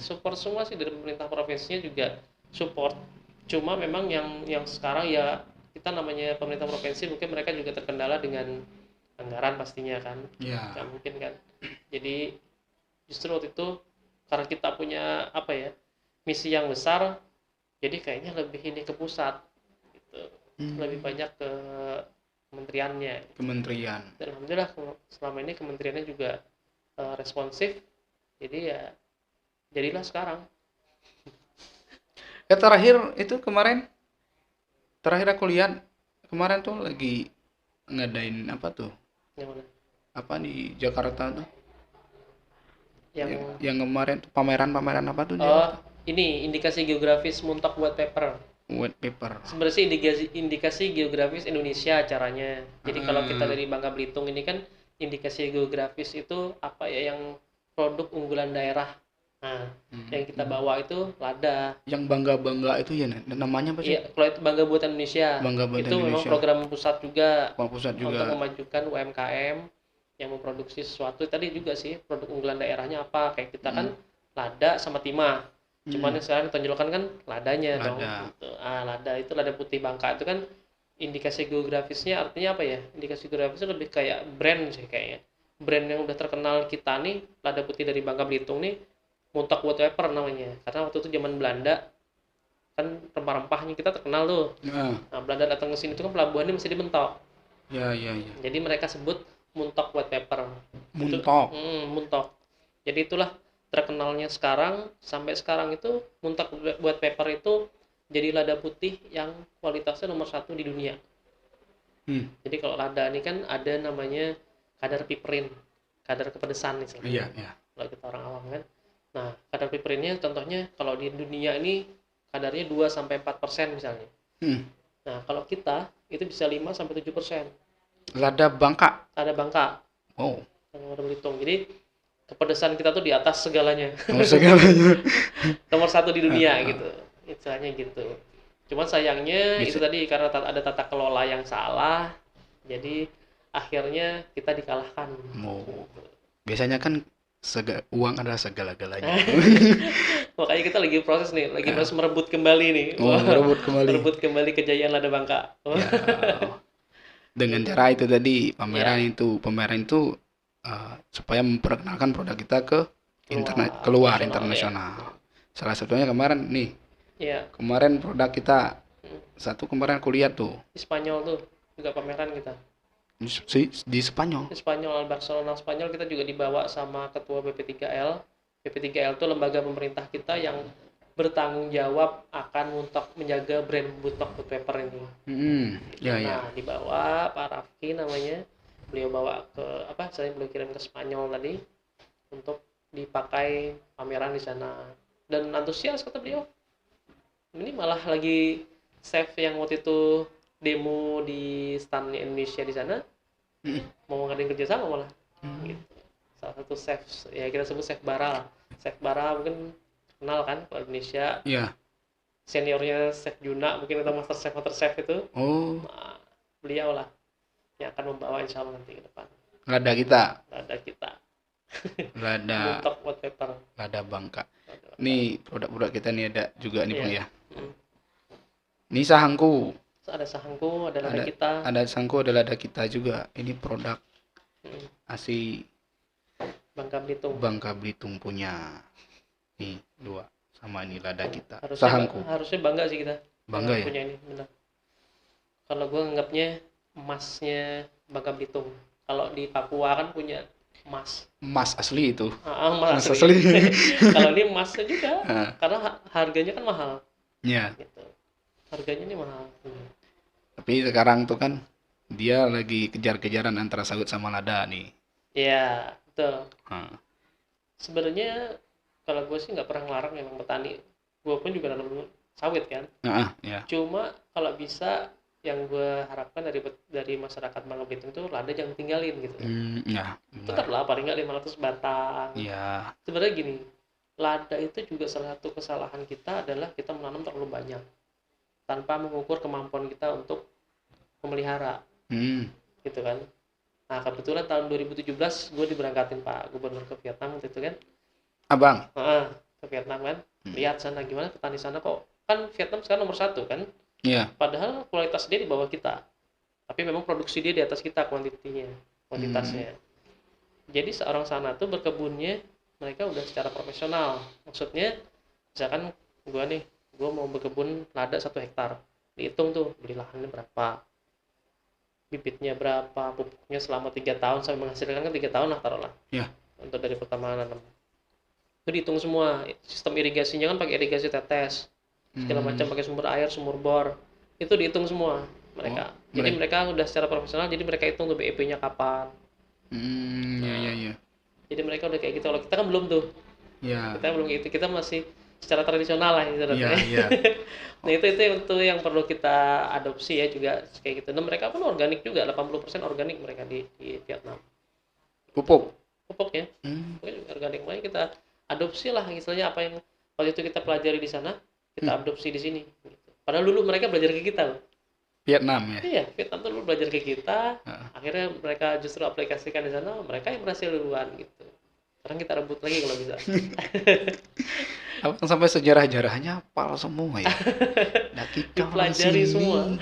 [SPEAKER 1] Support semua sih, dari pemerintah provinsinya juga support. Cuma memang yang sekarang ya kita namanya pemerintah provinsi, mungkin mereka juga terkendala dengan anggaran pastinya kan. Nggak mungkin kan. Jadi justru waktu itu karena kita punya misi yang besar, jadi kayaknya lebih ini ke pusat gitu. Lebih banyak ke kementerian. Dan alhamdulillah selama ini kementeriannya juga responsif, jadi ya jadilah sekarang.
[SPEAKER 2] Terakhir aku lihat kemarin tuh lagi ngadain di Jakarta tuh yang kemarin tuh pameran tuh
[SPEAKER 1] ini indikasi geografis Muntok white paper. Sebenarnya sih indikasi geografis Indonesia acaranya. Jadi kalau kita dari Bangka Belitung ini kan indikasi geografis itu yang produk unggulan daerah. Nah, yang kita bawa itu lada.
[SPEAKER 2] Yang bangga itu ya namanya apa sih?
[SPEAKER 1] Iya, kalau itu Bangga Buatan Indonesia. Itu memang program pusat juga. Untuk memajukan UMKM yang memproduksi sesuatu. Tadi juga sih produk unggulan daerahnya apa? Kayak kita kan lada sama timah. Cuman sekarang ditonjolkan kan ladanya dong gitu. Lada itu lada putih Bangka itu kan indikasi geografisnya artinya apa ya? Indikasi geografisnya lebih kayak brand sih kayaknya. Brand yang udah terkenal kita nih, lada putih dari Bangka Belitung nih, Muntok white paper namanya. Karena waktu itu zaman Belanda kan rempah-rempahnya kita terkenal tuh. Nah, Belanda datang ke sini tuh kan pelabuhannya masih di Mentok.
[SPEAKER 2] Ya.
[SPEAKER 1] Jadi mereka sebut Muntok white paper. Muntok. Jadi itulah terkenalnya sekarang, sampai sekarang itu Muntok white paper itu jadi lada putih yang kualitasnya nomor 1 di dunia. Jadi kalau lada ini kan ada namanya kadar piperin, kadar kepedesan istilahnya. Kalau kita orang awam kan. Nah, kadar piperinnya contohnya kalau di dunia ini kadarnya 2-4% misalnya. Nah, kalau kita itu bisa 5-7%.
[SPEAKER 2] Lada Bangka.
[SPEAKER 1] Lada Bangka.
[SPEAKER 2] Oh.
[SPEAKER 1] Yang Belitung. Jadi kepedesan kita tuh di atas segalanya.
[SPEAKER 2] Segalanya.
[SPEAKER 1] Nomor satu di dunia gitu. Istilahnya gitu. Cuman sayangnya itu tadi karena ada tata kelola yang salah, jadi akhirnya kita dikalahkan.
[SPEAKER 2] Biasanya kan uang adalah segala-galanya.
[SPEAKER 1] Makanya kita lagi proses nih, proses merebut kembali nih. Merebut kembali kejayaan Lada Bangka.
[SPEAKER 2] Ya. Dengan cara itu tadi, pameran itu supaya memperkenalkan produk kita ke keluar internasional. Salah satunya kemarin nih. Kemarin produk kita kemarin kuliah tuh.
[SPEAKER 1] Di Spanyol tuh juga pameran kita.
[SPEAKER 2] Di Spanyol.
[SPEAKER 1] Di Spanyol, Barcelona Spanyol, kita juga dibawa sama ketua BP3L. BP3L itu lembaga pemerintah kita yang bertanggung jawab akan untuk menjaga brand Butok Food Paper ini. Dibawa Pak Rafki namanya, beliau bawa ke beliau kirim ke Spanyol tadi untuk dipakai pameran di sana. Dan antusias kata beliau. Ini malah lagi chef yang waktu itu demo di stand Indonesia di sana, mau ngadain kerjasama malah. Gitu. Salah satu chef, ya kita sebut chef Bara lah. Chef Bara mungkin kenal kan kalau Indonesia. Seniornya Chef Juna mungkin atau Master Chef itu. Nah, beliau lah yang akan membawa insya Allah nanti ke depan.
[SPEAKER 2] Lada kita.
[SPEAKER 1] Lada Butok Food Paper.
[SPEAKER 2] Lada Bangka. Nih produk-produk kita nih ada juga nih Bang ya. Ini sahangku.
[SPEAKER 1] Ada sahangku, ada lada kita.
[SPEAKER 2] Ada sahangku, ada lada kita juga. Ini produk asli Bangka Belitung punya. Nih 2 sama ini lada kita.
[SPEAKER 1] Harusnya bangga sih kita.
[SPEAKER 2] Bangga ya.
[SPEAKER 1] Punya ini benar. Kalau gue anggapnya emasnya Bangka Belitung. Kalau di Papua kan punya emas
[SPEAKER 2] asli itu.
[SPEAKER 1] Emas asli. Kalau ini emasnya juga, karena harganya kan mahal.
[SPEAKER 2] Iya.
[SPEAKER 1] Gitu. Harganya ini mahal.
[SPEAKER 2] Tapi sekarang tuh kan dia lagi kejar-kejaran antara sawit sama lada nih.
[SPEAKER 1] Iya, betul. Sebenarnya kalau gue sih nggak pernah ngelarang memang petani. Gue pun juga nanam sawit kan.
[SPEAKER 2] Ya.
[SPEAKER 1] Cuma kalau bisa yang gue harapkan dari masyarakat Bangka Belitung itu lada jangan tinggalin gitu. Tetaplah paling nggak 500 batang.
[SPEAKER 2] Iya.
[SPEAKER 1] Sebenarnya gini, lada itu juga salah satu kesalahan kita adalah kita menanam terlalu banyak tanpa mengukur kemampuan kita untuk memelihara. Gitu kan. Nah kebetulan tahun 2017 gue diberangkatin Pak Gubernur ke Vietnam waktu itu kan.
[SPEAKER 2] Abang?
[SPEAKER 1] Ke Vietnam kan. Lihat sana gimana petani sana kok. Kan Vietnam sekarang nomor 1 kan.
[SPEAKER 2] Iya.
[SPEAKER 1] Padahal kualitas dia di bawah kita. Tapi memang produksi dia di atas kita kuantitasnya. Jadi seorang sana tuh berkebunnya mereka udah secara profesional. Maksudnya misalkan gue mau berkebun lada 1 hektar. Dihitung tuh beli lahannya berapa, bibitnya berapa, pupuknya selama 3 tahun sampai menghasilkan kan 3 tahun lah taruhlah.
[SPEAKER 2] Iya.
[SPEAKER 1] Untuk dari pertama nanam. Itu dihitung semua. Sistem irigasinya kan pakai irigasi tetes. Segala macam pakai sumber air, sumur bor. Itu dihitung semua mereka. Jadi mereka udah secara profesional, jadi mereka hitung tuh BEP-nya kapan.
[SPEAKER 2] Iya.
[SPEAKER 1] Jadi mereka udah kayak gitu. Kalau kita kan belum tuh.
[SPEAKER 2] Iya.
[SPEAKER 1] Kita belum gitu. Kita masih secara tradisional lah
[SPEAKER 2] Iya.
[SPEAKER 1] Nah, itu yang perlu kita adopsi ya juga kayak gitu. Dan mereka pun organik juga, 80% organik mereka di Vietnam.
[SPEAKER 2] Pupuk
[SPEAKER 1] ya. Organik, makanya kita adopsi lah istilahnya apa yang waktu itu kita pelajari di sana, kita adopsi di sini gitu. Padahal dulu mereka belajar ke kita loh.
[SPEAKER 2] Vietnam ya?
[SPEAKER 1] Iya, Vietnam tuh dulu belajar ke kita. Akhirnya mereka justru aplikasikan di sana, mereka yang berhasil duluan gitu. Sekarang kita rebut lagi kalau bisa.
[SPEAKER 2] Abang sampai sejarah-sejarahnya hafal semua ya. Nah, kita
[SPEAKER 1] pelajari semua.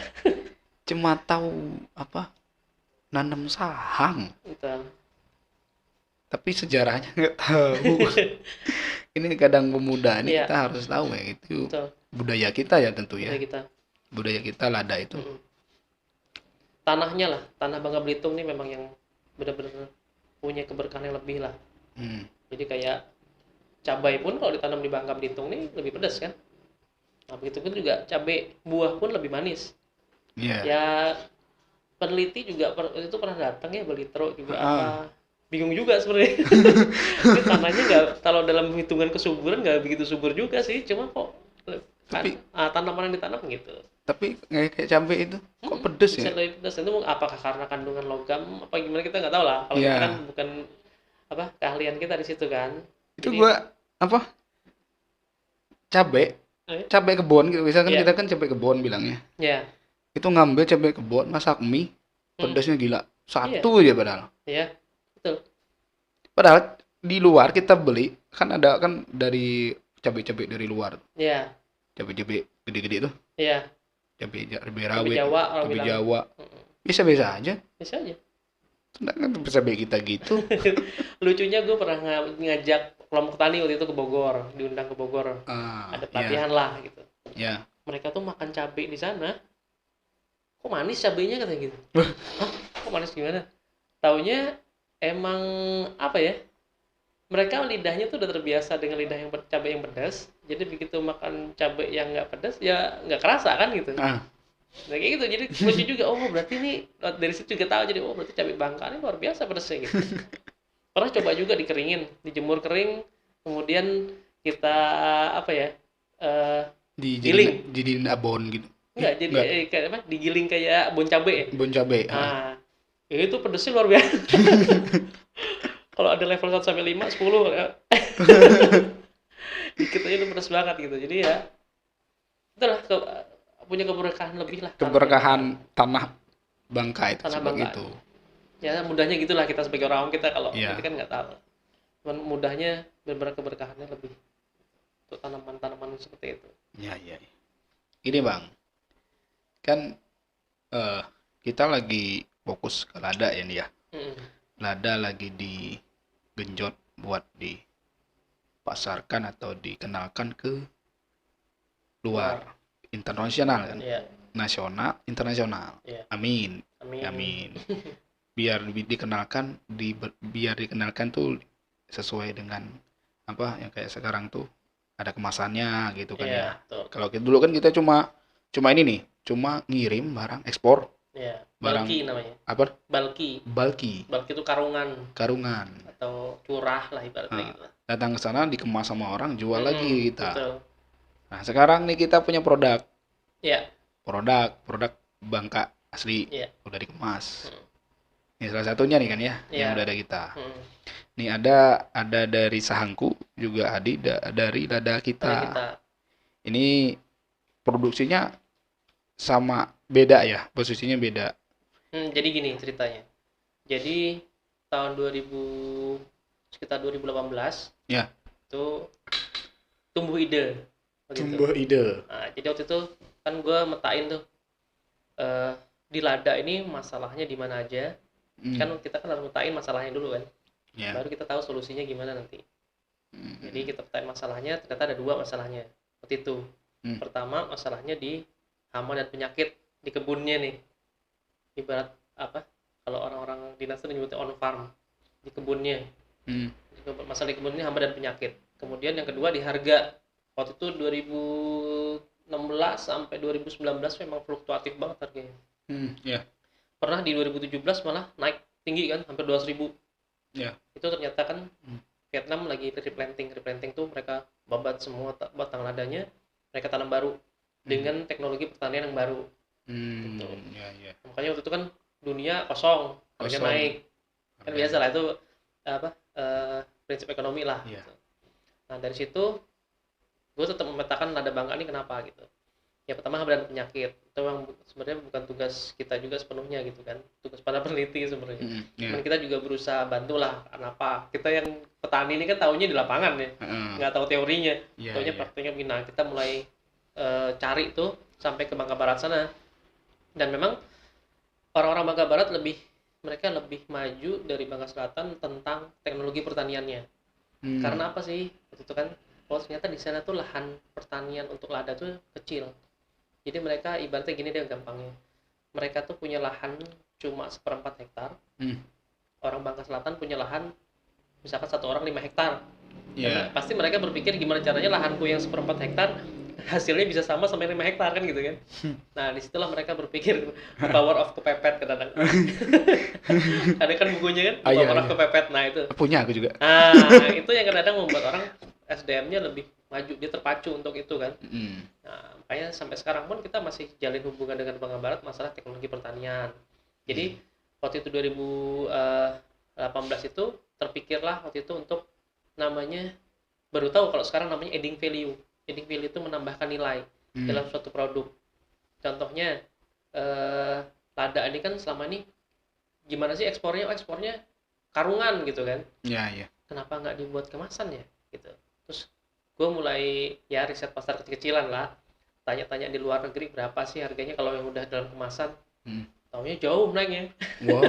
[SPEAKER 2] Cuma tahu nanam sahang.
[SPEAKER 1] Betul.
[SPEAKER 2] Tapi sejarahnya nggak tahu. Ini kadang pemuda ini kita harus tahu ya itu. Betul. Budaya kita ya tentu ya. Budaya kita lada itu.
[SPEAKER 1] Tanahnya lah, tanah Bangka Belitung ini memang yang benar-benar punya keberkahan yang lebih lah. Jadi kayak cabai pun kalau ditanam di Bangka Belitung ini lebih pedas kan. Nah begitu pun juga cabai buah pun lebih manis. Ya peneliti juga itu pernah datang ya Belitro juga bingung juga sebenarnya. Ini tanahnya nggak, kalau dalam hitungan kesuburan nggak begitu subur juga sih, cuma kok tanaman yang ditanam gitu.
[SPEAKER 2] Tapi kayak cabai itu kok pedes ya?
[SPEAKER 1] Lebih pedes itu apakah karena kandungan logam apa gimana kita nggak tahu lah. Kalau kita kan bukan keahlian kita di situ kan.
[SPEAKER 2] Itu gua cabai kebon gitu. Misalkan kita kan cabai kebon bilangnya.
[SPEAKER 1] Iya.
[SPEAKER 2] Itu ngambil cabai kebon, masak mie, pedasnya gila. Satu aja padahal.
[SPEAKER 1] Iya, betul.
[SPEAKER 2] Padahal di luar kita beli kan ada kan dari cabai-cabai dari luar.
[SPEAKER 1] Iya.
[SPEAKER 2] Cabai-cabai gede-gede tuh.
[SPEAKER 1] Iya.
[SPEAKER 2] Cabai rawit, cabai Jawa. Biasa aja.
[SPEAKER 1] Bisa aja.
[SPEAKER 2] Sedangkan cabai kita gitu.
[SPEAKER 1] Lucunya gue pernah ngajak kelompok tani waktu itu ke Bogor, diundang ke Bogor. Ada pelatihan lah gitu.
[SPEAKER 2] Iya.
[SPEAKER 1] Mereka tuh makan cabai di sana. Kok manis cabainya katanya gitu. Hah? Kok manis gimana? Taunya emang mereka lidahnya tuh udah terbiasa dengan lidah yang cabai yang pedas. Jadi begitu makan cabai yang nggak pedas ya nggak kerasa kan gitu. Nah kayak gitu, jadi lucu juga, berarti nih dari situ juga tahu, jadi berarti cabai Bangka ini luar biasa pedasnya gitu. Pernah coba juga dikeringin, dijemur kering, kemudian kita
[SPEAKER 2] dijadiin abon gitu.
[SPEAKER 1] Enggak, jadi kayak digiling kayak bon cabai ya?
[SPEAKER 2] Bon cabai.
[SPEAKER 1] Nah, itu pedasnya luar biasa. Kalau ada level 1 sampai 5, 10 ya. Dikit aja udah pedas banget gitu. Jadi ya itulah punya keberkahan lebih lah.
[SPEAKER 2] Keberkahan tanah Bangka itu seperti itu.
[SPEAKER 1] Ya mudahnya gitulah kita sebagai orang awam, kita kalau kita kan nggak tahu. Cuman mudahnya benar keberkahannya lebih untuk tanaman-tanaman seperti itu.
[SPEAKER 2] Iya. Ini Bang, kan kita lagi fokus ke lada ya nih ya. Lada lagi digenjot buat dipasarkan atau dikenalkan ke luar. Internasional kan, nasional, internasional. Amin. Biar dikenalkan tuh sesuai dengan yang kayak sekarang tuh ada kemasannya gitu kan ya. Kalau dulu kan kita cuma ini nih, cuma ngirim barang ekspor.
[SPEAKER 1] Barang bulky namanya. Bulky itu karungan atau curah lah ibaratnya gitu.
[SPEAKER 2] Datang ke sana dikemas sama orang, jual lagi kita. Betul. Nah, sekarang nih kita punya produk. Produk Bangka asli. Udah dikemas. Ini salah satunya nih kan ya, yang udah ada kita. Nih ada dari Sahangku juga dari lada kita. Ini produksinya sama beda ya, posisinya beda.
[SPEAKER 1] Jadi gini ceritanya. Jadi tahun sekitar 2018 itu tumbuh ide. Nah, jadi waktu itu kan gue metain tuh di lada ini masalahnya di mana aja. Kan kita kan harus metain masalahnya dulu kan. Baru kita tahu solusinya gimana nanti. Jadi kita metain masalahnya, ternyata ada 2 masalahnya waktu itu. Pertama masalahnya di hama dan penyakit di kebunnya nih. Ibarat kalau orang-orang dinas itu nyebutnya on farm, di kebunnya. Masalah di kebunnya hama dan penyakit. Kemudian yang kedua di harga. Waktu itu 2016 sampai 2019 memang fluktuatif banget harganya. Pernah di 2017 malah naik tinggi kan, hampir 200.000. Itu ternyata kan Vietnam lagi replanting tuh, mereka babat semua batang ladanya, mereka tanam baru dengan teknologi pertanian yang baru. Gitu. Makanya waktu itu kan dunia kosong, harganya naik. Kan biasa lah itu prinsip ekonomi lah. Gitu. Nah dari situ gue tetap memetakan lada Bangka ini kenapa gitu. Ya pertama hama dan penyakit itu memang sebenarnya bukan tugas kita juga sepenuhnya gitu kan, tugas para peneliti sebenarnya. Cuman kita juga berusaha bantulah. Kenapa kita yang petani ini kan taunya di lapangan ya, nggak tahu teorinya, taunya prakteknya begini. Nah, kita mulai cari tuh sampai ke Bangka Barat sana, dan memang orang-orang Bangka Barat mereka lebih maju dari Bangka Selatan tentang teknologi pertaniannya. Karena apa sih itu kan? Ternyata di sana tuh lahan pertanian untuk lada tuh kecil. Jadi mereka ibaratnya gini deh gampangnya. Mereka tuh punya lahan cuma 1/4 hektar. Orang Bangka Selatan punya lahan misalkan 1 orang 5 hektar. Pasti mereka berpikir gimana caranya lahanku yang 1/4 hektar hasilnya bisa sama 5 hektar kan gitu kan. Nah disitulah mereka berpikir power of kepepet kadang-kadang. Ada kan bukunya kan, power of kepepet. Nah itu
[SPEAKER 2] punya aku juga.
[SPEAKER 1] Nah itu yang kadang-kadang membuat orang SDM-nya lebih maju, dia terpacu untuk itu kan. Nah makanya sampai sekarang pun kita masih jalin hubungan dengan Bangka Barat masalah teknologi pertanian. Jadi waktu itu 2018 itu terpikirlah waktu itu untuk namanya, baru tahu kalau sekarang namanya adding value. Adding value itu menambahkan nilai dalam suatu produk. Contohnya lada ini kan selama ini gimana sih ekspornya? Ekspornya karungan gitu kan.
[SPEAKER 2] Iya.
[SPEAKER 1] Kenapa nggak dibuat kemasan ya gitu. Terus gue mulai ya riset pasar kecil-kecilan lah, tanya-tanya di luar negeri berapa sih harganya kalau yang udah dalam kemasan. Taunya jauh naiknya. Wow.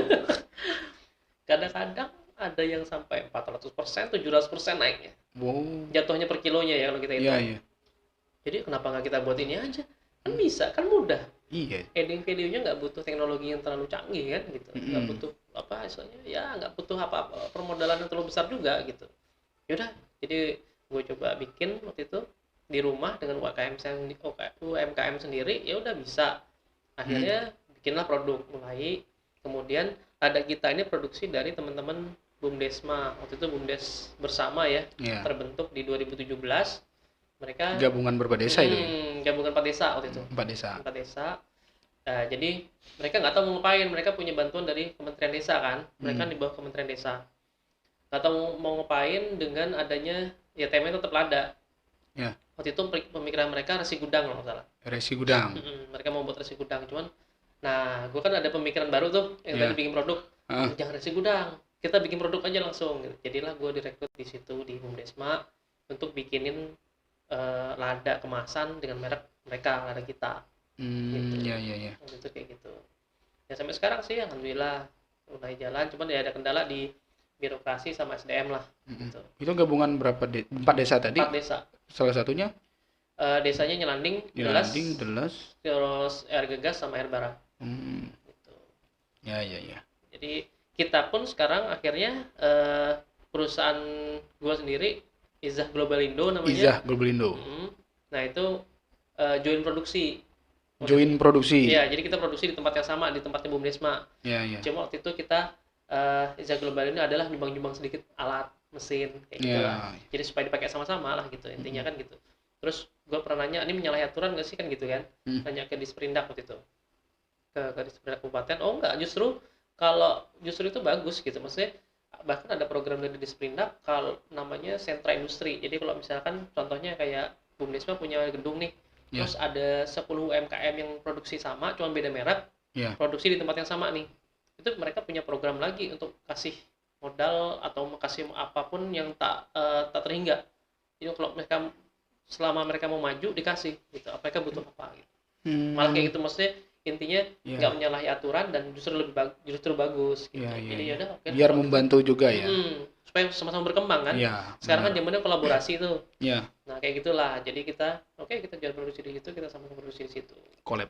[SPEAKER 1] Kadang-kadang ada yang sampai 400%, 700% naiknya. Wow. Jatuhnya per kilonya ya kalau kita hitung. Iya. Jadi kenapa nggak kita buat ini aja? Kan bisa, kan mudah. Iya. Adding value-nya nggak butuh teknologi yang terlalu canggih kan gitu. Nggak butuh apa istilahnya, ya nggak butuh apa-apa permodalan yang terlalu besar juga gitu. Yaudah, jadi gue coba bikin waktu itu di rumah dengan UMKM sendiri, ya udah bisa. Akhirnya bikinlah produk mulai. Kemudian lada kita ini produksi dari teman-teman BUMDesma. Waktu itu BUMDes bersama ya, terbentuk di 2017. Mereka
[SPEAKER 2] gabungan berapa desa itu?
[SPEAKER 1] Gabungan 4 desa waktu itu. 4 desa. Nah, jadi mereka nggak tahu mau ngapain. Mereka punya bantuan dari Kementerian Desa kan. Mereka di bawah Kementerian Desa. Nggak tahu mau ngapain dengan adanya ya temanya tetap lada. Ya. Waktu itu pemikiran mereka resi gudang kalau nggak salah.
[SPEAKER 2] Resi gudang.
[SPEAKER 1] Mereka mau buat resi gudang, cuman nah gue kan ada pemikiran baru tuh yang tadi bikin produk. Jangan resi gudang, kita bikin produk aja langsung. Jadilah gue direkrut di situ di BUMDesma untuk bikinin lada kemasan dengan merek mereka, lada kita. Gitu.
[SPEAKER 2] Iya.
[SPEAKER 1] Itu kayak gitu. Ya sampai sekarang sih alhamdulillah udah jalan, cuman ya ada kendala di birokrasi sama SDM lah. Gitu.
[SPEAKER 2] Itu gabungan berapa 4 desa tadi?
[SPEAKER 1] 4 desa.
[SPEAKER 2] Salah satunya?
[SPEAKER 1] Desanya Nyelanding,
[SPEAKER 2] Deles,
[SPEAKER 1] terus Air Gegas sama Air Bara. Gitu.
[SPEAKER 2] Ya.
[SPEAKER 1] Jadi kita pun sekarang akhirnya perusahaan gua sendiri, Izzah Global Indo namanya.
[SPEAKER 2] Izzah Global Indo.
[SPEAKER 1] Nah itu join produksi.
[SPEAKER 2] Iya,
[SPEAKER 1] jadi kita produksi di tempat yang sama, di tempatnya BUMDesma. Iya. Cuma waktu itu kita Izzah Global ini adalah nyumbang sedikit alat, mesin kayak gitu lah. Jadi supaya dipakai sama-sama lah gitu, intinya kan gitu. Terus gue pernah nanya, ini menyalahi aturan nggak sih kan gitu kan? Nanya ke Disperindak waktu itu, ke Disperindak Kabupaten. Oh enggak, justru itu bagus gitu. Maksudnya bahkan ada program dari Disperindak kalau namanya sentra industri. Jadi kalau misalkan contohnya kayak BUMDesma punya gedung nih, terus ada 10 UMKM yang produksi sama, cuma beda merek, produksi di tempat yang sama nih. Itu mereka punya program lagi untuk kasih modal atau kasih apapun yang tak terhingga. Jadi kalau mereka selama mereka mau maju dikasih gitu, mereka butuh apa gitu. Malah kayak gitu, maksudnya intinya nggak menyalahi aturan dan justru bagus gitu. Jadi ya udah
[SPEAKER 2] biar membantu juga ya.
[SPEAKER 1] Supaya sama-sama berkembang kan. Sekarang kan zamannya kolaborasi tuh. Nah kayak gitulah. Jadi kita kita jual produksi di situ, kita sama-sama produksi di situ.
[SPEAKER 2] Collab.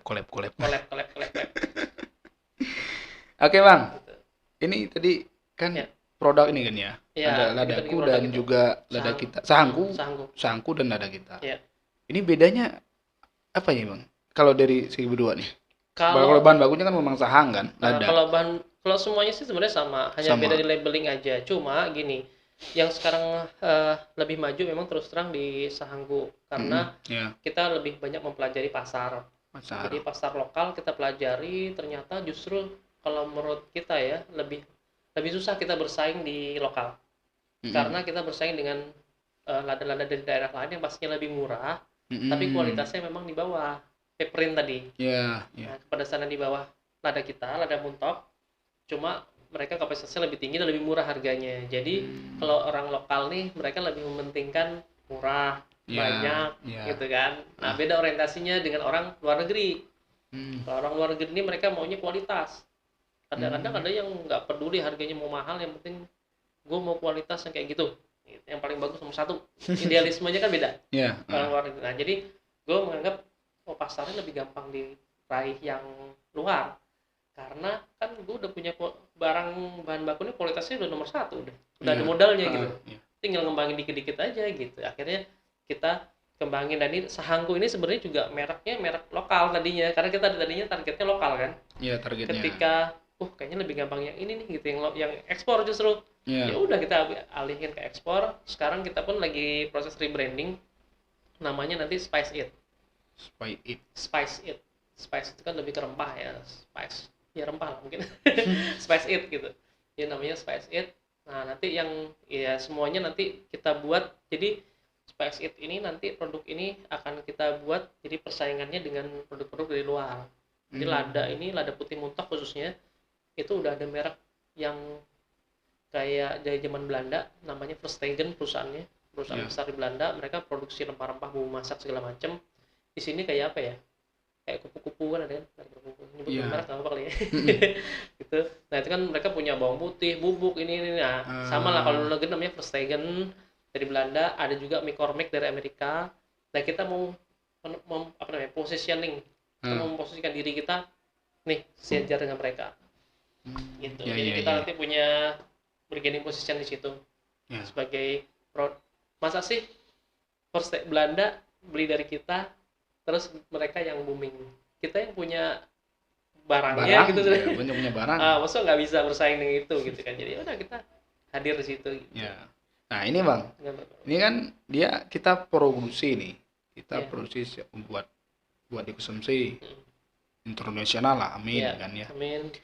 [SPEAKER 1] Oke
[SPEAKER 2] Bang, gitu. Ini tadi kan produk ini kan ya, ada ladaku dan gitu. Juga lada kita, sahangku dan lada kita. Ini bedanya apa ya Bang? Kalau dari segi berdua nih, kalau bahan bakunya kan memang sahang kan, lada.
[SPEAKER 1] Kalau semuanya sih sebenarnya sama, hanya beda di labeling aja. Cuma gini, yang sekarang lebih maju memang terus terang di sahangku, karena kita lebih banyak mempelajari pasar. Jadi pasar lokal kita pelajari, ternyata justru kalau menurut kita ya lebih susah kita bersaing di lokal. Karena kita bersaing dengan lada-lada dari daerah lain yang pastinya lebih murah, tapi kualitasnya memang di bawah peperin tadi. Nah, kepedasannya di bawah lada kita, lada Muntok. Cuma mereka kapasitasnya lebih tinggi dan lebih murah harganya. Jadi kalau orang lokal nih, mereka lebih mementingkan murah, banyak gitu kan. Nah, beda orientasinya dengan orang luar negeri. Kalau orang luar negeri ini mereka maunya kualitas. Kadang-kadang ada yang nggak peduli harganya mau mahal, yang penting gue mau kualitas yang kayak gitu, yang paling bagus nomor 1. Idealismenya kan beda. Orang luar negeri. Nah, jadi gue menganggap pasarnya lebih gampang diraih yang luar, karena kan gue udah punya barang bahan bakunya kualitasnya udah nomor 1, udah ada modalnya gitu. Tinggal ngembangin dikit-dikit aja gitu. Akhirnya kita kembangin, dan ini sahangku ini sebenarnya juga mereknya merek lokal tadinya, karena kita tadinya targetnya lokal kan. Targetnya. Ketika kayaknya lebih gampang yang ini nih gitu, yang ekspor justru. Ya udah kita alihin ke ekspor. Sekarang kita pun lagi proses rebranding, namanya nanti Spice It. Spice itu kan lebih ke rempah ya, spice ya rempah lah mungkin. Spice It gitu. Ini namanya Spice It. Nah, nanti yang ya semuanya nanti kita buat. Jadi Spice It ini nanti produk ini akan kita buat jadi persaingannya dengan produk-produk dari luar. Jadi lada putih muntah khususnya itu udah ada merek yang kayak dari zaman Belanda, namanya Verstegen perusahaan besar di Belanda. Mereka produksi rempah-rempah, bumbu masak segala macam. Di sini kayak apa ya, kayak kupu-kupu kan, ada kan nyebut merek nggak apa kali ya. Gitu. Nah itu kan mereka punya bawang putih, bubuk ini. Nah sama lah, kalau lagi namanya Verstegen dari Belanda, ada juga McCormick dari Amerika. Nah kita mau apa namanya, positioning, kita mau memposisikan diri kita nih sejajar dengan mereka. Gitu. Jadi kita nanti punya bargaining position di situ. Sebagai masa sih Belanda beli dari kita terus mereka yang booming, kita yang punya barangnya gitu,
[SPEAKER 2] punya barang.
[SPEAKER 1] Maksudnya nggak bisa bersaing dengan itu gitu kan. Jadi udah kita hadir di situ gitu.
[SPEAKER 2] Nah ini Bang, ini kan kita produksi nih, kita produksi buat dikonsumsi internasional lah, amin kan ya. Amin.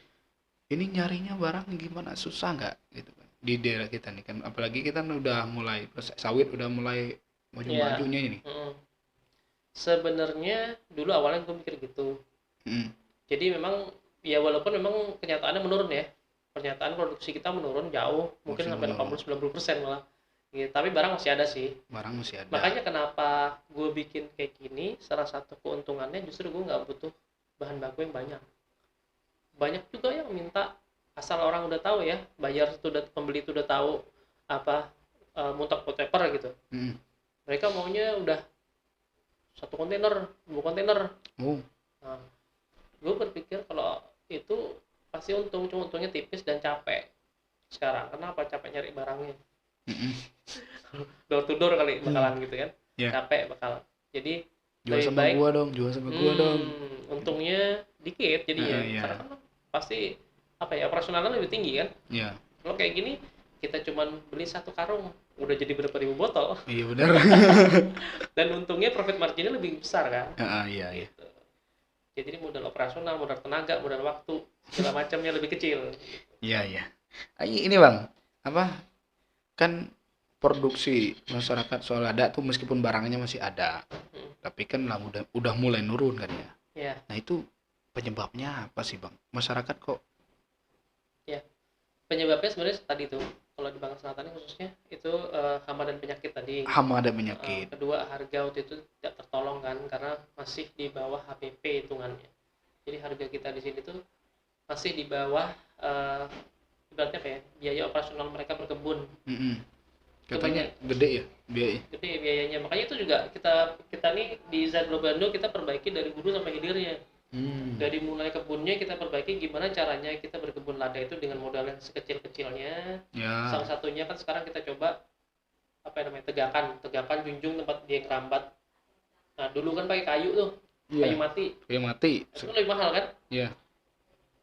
[SPEAKER 2] Ini nyarinya barang gimana, susah nggak gitu kan di daerah kita nih kan, apalagi kita udah mulai sawit udah mulai maju-majunya ini.
[SPEAKER 1] Sebenarnya dulu awalnya gue mikir gitu. Jadi memang ya walaupun memang kenyataannya menurun ya, pernyataan produksi kita menurun jauh, mungkin sampai 80-90% malah. Ya, tapi barang masih ada sih.
[SPEAKER 2] Barang masih ada.
[SPEAKER 1] Makanya kenapa gue bikin kayak gini, salah satu keuntungannya justru gue nggak butuh bahan baku yang banyak. Banyak juga yang minta asal orang udah tahu ya, bayar itu udah, pembeli itu udah tahu apa muntak paper gitu. Mereka maunya udah 1 kontainer, 2 kontainer. Nah, gue berpikir kalau itu pasti cuma untungnya tipis dan capek. Sekarang kenapa capek nyari barangnya? Door to door kali bakalan gitu kan. Capek bakalan. Jadi
[SPEAKER 2] jual sama gua dong.
[SPEAKER 1] Untungnya dikit jadinya. Karena kan pasti apa ya, operasionalnya lebih tinggi kan. Kalau kayak gini kita cuman beli 1 karung udah jadi berapa ribu botol.
[SPEAKER 2] Iya benar.
[SPEAKER 1] Dan untungnya profit marginnya lebih besar kan.
[SPEAKER 2] Iya.
[SPEAKER 1] Gitu. Jadi modal operasional, modal tenaga, modal waktu segala macamnya lebih kecil.
[SPEAKER 2] Iya. Ini Bang, apa kan produksi masyarakat soal lada tuh meskipun barangnya masih ada, tapi kan lah udah mulai nurun kan ya. Nah itu penyebabnya apa sih Bang? Masyarakat kok?
[SPEAKER 1] Ya, penyebabnya sebenarnya tadi tuh, kalau di Bangka Selatan khususnya itu hama dan penyakit tadi.
[SPEAKER 2] Hama dan penyakit.
[SPEAKER 1] Kedua, harga waktu itu tidak tertolong kan, karena masih di bawah HPP hitungannya. Jadi harga kita di sini tuh masih di bawah ibaratnya apa ya, biaya operasional mereka berkebun.
[SPEAKER 2] Katanya gede ya biayanya.
[SPEAKER 1] Gede biayanya, makanya itu juga kita nih di Zat Globando kita perbaiki dari hulu sampai hilirnya. Dari mulai kebunnya kita perbaiki gimana caranya kita berkebun lada itu dengan modal yang sekecil-kecilnya. Salah satunya kan sekarang kita coba apa namanya, tegakan junjung tempat dia kerambat. Nah dulu kan pakai kayu tuh, kayu mati itu lebih mahal kan.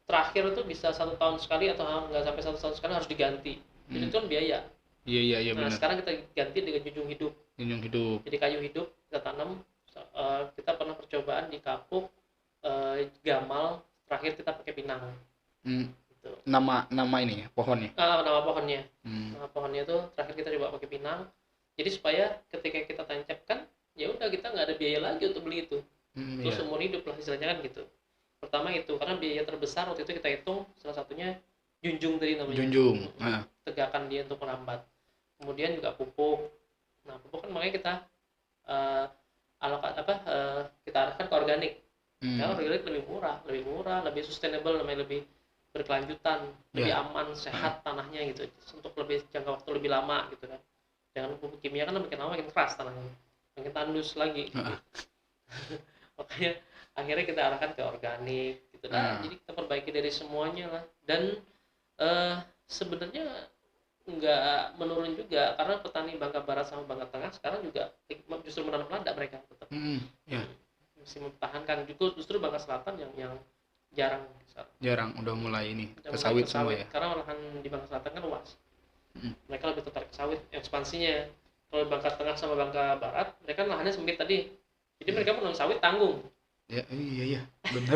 [SPEAKER 1] Terakhir itu bisa 1 tahun sekali atau nggak sampai 1 tahun sekali harus diganti. Itu kan biaya.
[SPEAKER 2] Iya
[SPEAKER 1] Nah
[SPEAKER 2] benar.
[SPEAKER 1] sekarang kita ganti dengan junjung hidup. Jadi kayu hidup kita tanam. Kita pernah percobaan di Kapuk, Gamal, terakhir kita pakai pinang.
[SPEAKER 2] Gitu. Nama ini ya, pohonnya.
[SPEAKER 1] Nama pohonnya. Nama pohonnya itu terakhir kita coba pakai pinang. Jadi supaya ketika kita tancapkan, ya udah kita nggak ada biaya lagi untuk beli itu. Terus umur hidup lah istilahnya kan gitu. Pertama itu karena biaya terbesar waktu itu kita hitung salah satunya junjung tadi namanya. Tegakan dia untuk merambat. Kemudian juga pupuk. Nah pupuk kan makanya kita kita arahkan ke organik. Karena organik lebih murah, lebih sustainable, lebih berkelanjutan, lebih aman, sehat tanahnya gitu, untuk lebih jangka waktu lebih lama gitu kan. Jangan pupuk kimia kan makin lama makin keras tanahnya, makin tandus lagi. Makanya akhirnya kita arahkan ke organik gitu kan. Jadi kita perbaiki dari semuanya lah. Dan sebenarnya nggak menurun juga, karena petani Bangka Barat sama Bangka Tengah sekarang juga justru menanam lada mereka tetap. Masih mempertahankan. Justru Bangka Selatan yang jarang
[SPEAKER 2] udah mulai ini ke sawit semua ya,
[SPEAKER 1] karena lahan di Bangka Selatan kan luas. Mereka lebih tertarik ke sawit ekspansinya. Kalau Bangka Tengah sama Bangka Barat mereka lahannya sempit tadi, jadi mereka menanam sawit tanggung.
[SPEAKER 2] Ya, iya bener.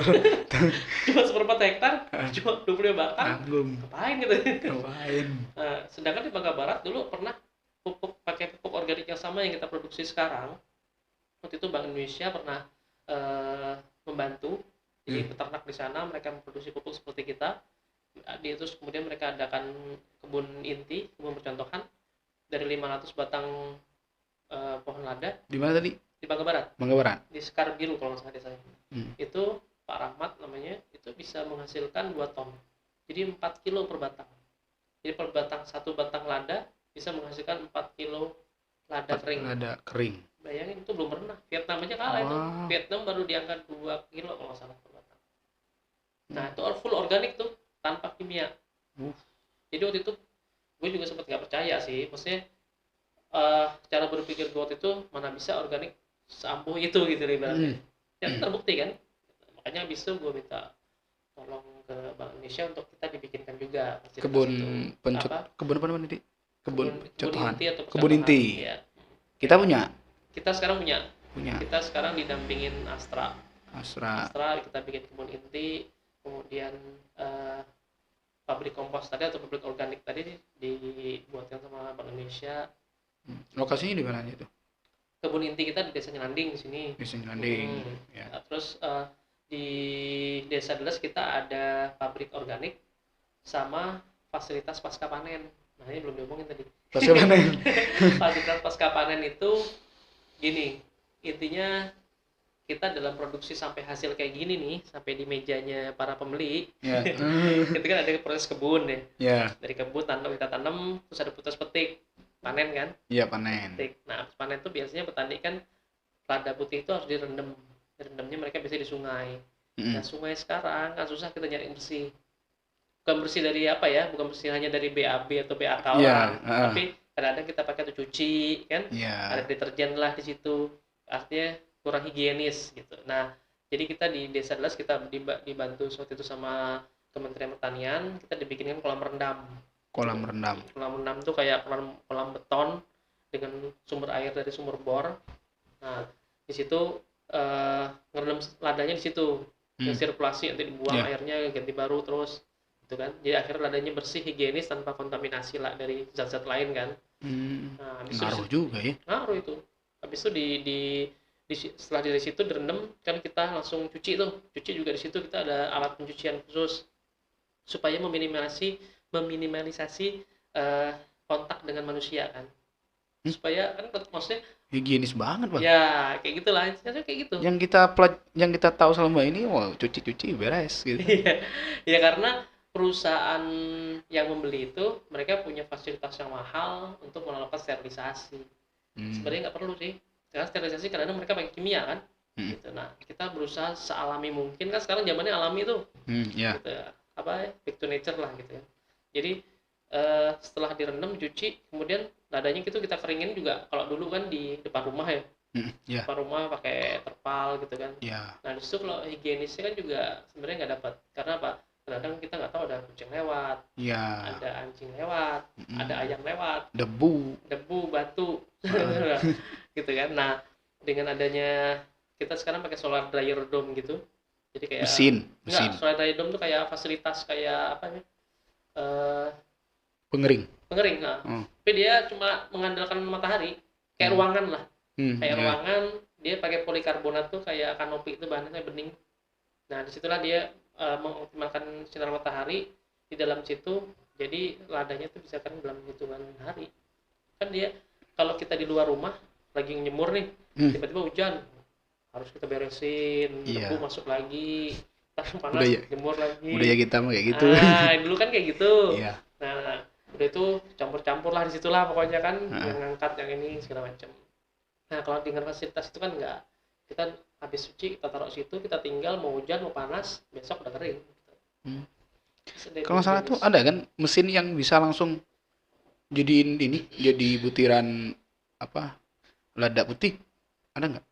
[SPEAKER 1] Cuma seperempat hektar, cuma 25 batang. Ngapain gitu?
[SPEAKER 2] Ngapain?
[SPEAKER 1] Nah, sedangkan di Bangka Barat dulu pernah pakai pupuk organik yang sama yang kita produksi sekarang. Waktu itu Bank Indonesia pernah membantu. Jadi peternak di sana mereka memproduksi pupuk seperti kita. Terus kemudian mereka adakan kebun inti, kebun percontohan dari 500 batang pohon lada.
[SPEAKER 2] Di mana tadi?
[SPEAKER 1] Di Bangka Barat.
[SPEAKER 2] Bangka Barat.
[SPEAKER 1] Di Sekar Biru kalau nggak salah desanya. Itu Pak Rahmat namanya, itu bisa menghasilkan 2 ton. Jadi 4 kilo per batang. Jadi per batang, satu batang lada bisa menghasilkan 4 kilo lada kering.
[SPEAKER 2] Lada kering.
[SPEAKER 1] Bayangin itu belum pernah. Vietnam aja kalah itu. Vietnam baru di angka 2 kilo kalau nggak salah per batang. Nah itu full organik tuh, tanpa kimia. Jadi waktu itu gue juga sempat nggak percaya sih. Maksudnya cara berpikir gue waktu itu mana bisa organik seampuh itu gitu ibaratnya. Ya terbukti kan. Makanya abis itu gue minta tolong ke Bank Indonesia untuk kita dibikinkan juga
[SPEAKER 2] kebun apa namanya tadi? Kebun
[SPEAKER 1] inti atau
[SPEAKER 2] kebun inti.
[SPEAKER 1] Ya.
[SPEAKER 2] Kita punya.
[SPEAKER 1] Kita sekarang punya. Kita sekarang didampingin Astra kita bikin kebun inti, kemudian pabrik kompos tadi atau pabrik organik tadi dibuatkan sama Bank Indonesia.
[SPEAKER 2] Lokasinya di mana itu?
[SPEAKER 1] Kebun inti kita di Desa Nyelanding di sini.
[SPEAKER 2] Desa Nyelanding.
[SPEAKER 1] Ya. Terus di Desa Deles kita ada pabrik organik sama fasilitas pasca panen. Nah ini belum diomongin tadi.
[SPEAKER 2] Pasca panen.
[SPEAKER 1] Fasilitas pasca panen itu gini, intinya kita dalam produksi sampai hasil kayak gini nih, sampai di mejanya para pembeli. Yeah. Itu kan ada proses kebun ya. Yeah. Dari kebun kita tanam, terus ada putus petik. Panen kan?
[SPEAKER 2] Iya, panen.
[SPEAKER 1] Nah, panen itu biasanya petani kan lada putih itu harus direndam. Direndamnya mereka biasanya di sungai. Nah, sungai sekarang kan susah kita nyari bersih. Bukan bersih dari apa ya? Bukan bersih hanya dari BAB atau BAK orang. Tapi kadang-kadang kita pakai untuk cuci kan? Ada deterjen lah di situ. Artinya kurang higienis gitu. Nah, jadi kita di Desa Deles kita dibantu waktu itu sama Kementerian Pertanian, kita dibikinkan kolam rendam. Kolam rendam tuh kayak kolam beton dengan sumber air dari sumber bor. Nah, di situ ngerendam ladanya di situ. Sirkulasi nanti dibuang airnya ganti baru terus gitu kan. Jadi akhirnya ladanya bersih, higienis tanpa kontaminasi lah dari zat-zat lain kan. Nah,
[SPEAKER 2] ngaruh juga ya.
[SPEAKER 1] Ngaruh itu. Habis itu setelah dari situ direndam kan kita langsung cuci tuh. Cuci juga di situ kita ada alat pencucian khusus supaya meminimalisasi kontak dengan manusia kan, supaya kan maksudnya
[SPEAKER 2] higienis banget Bang.
[SPEAKER 1] Ya kayak gitulah, kayak gitu.
[SPEAKER 2] Yang kita tahu selama ini, cuci beres gitu.
[SPEAKER 1] Ya karena perusahaan yang membeli itu mereka punya fasilitas yang mahal untuk melakukan sterilisasi. Sebenarnya nggak perlu sih, karena sterilisasi kadang-kadang mereka pakai kimia kan. Gitu. Nah kita berusaha sealami mungkin kan, sekarang zamannya alami tuh. Gitu. Back to nature lah gitu ya. Jadi setelah direndam, cuci, kemudian ladanya gitu kita keringin juga. Kalau dulu kan di depan rumah ya, depan rumah pakai terpal gitu kan. Nah disitu kalau higienisnya kan juga sebenarnya nggak dapat. Karena apa? Kadang kita nggak tahu ada kucing lewat, ada anjing lewat, ada ayam lewat,
[SPEAKER 2] debu,
[SPEAKER 1] batu, gitu kan. Nah dengan adanya kita sekarang pakai solar dryer dome gitu. Jadi kayak
[SPEAKER 2] mesin.
[SPEAKER 1] Solar dryer dome tuh kayak fasilitas kayak apa ya?
[SPEAKER 2] Pengering.
[SPEAKER 1] Nah. Tapi dia cuma mengandalkan matahari, kayak ruangan lah. Ruangan, dia pakai polikarbonat tuh kayak kanopi itu bahannya bening. Nah, disitulah dia mengoptimalkan sinar matahari di dalam situ. Jadi ladanya tuh bisa kan dalam hitungan hari. Kan dia kalau kita di luar rumah lagi nyemur nih, tiba-tiba hujan, harus kita beresin, debu masuk lagi. Panas, jemur lagi.
[SPEAKER 2] Budaya kita mah kayak gitu.
[SPEAKER 1] Dulu kan kayak gitu. Nah, udah itu campur-campur lah di situlah pokoknya kan, yang ngangkat yang ini segala macam. Nah, kalau dengan fasilitas itu kan enggak. Kita habis cuci, kita taruh situ, kita tinggal mau hujan, mau panas, besok udah kering.
[SPEAKER 2] Kalau salah tuh ada kan mesin yang bisa langsung jadiin jadi butiran lada putih. Ada enggak?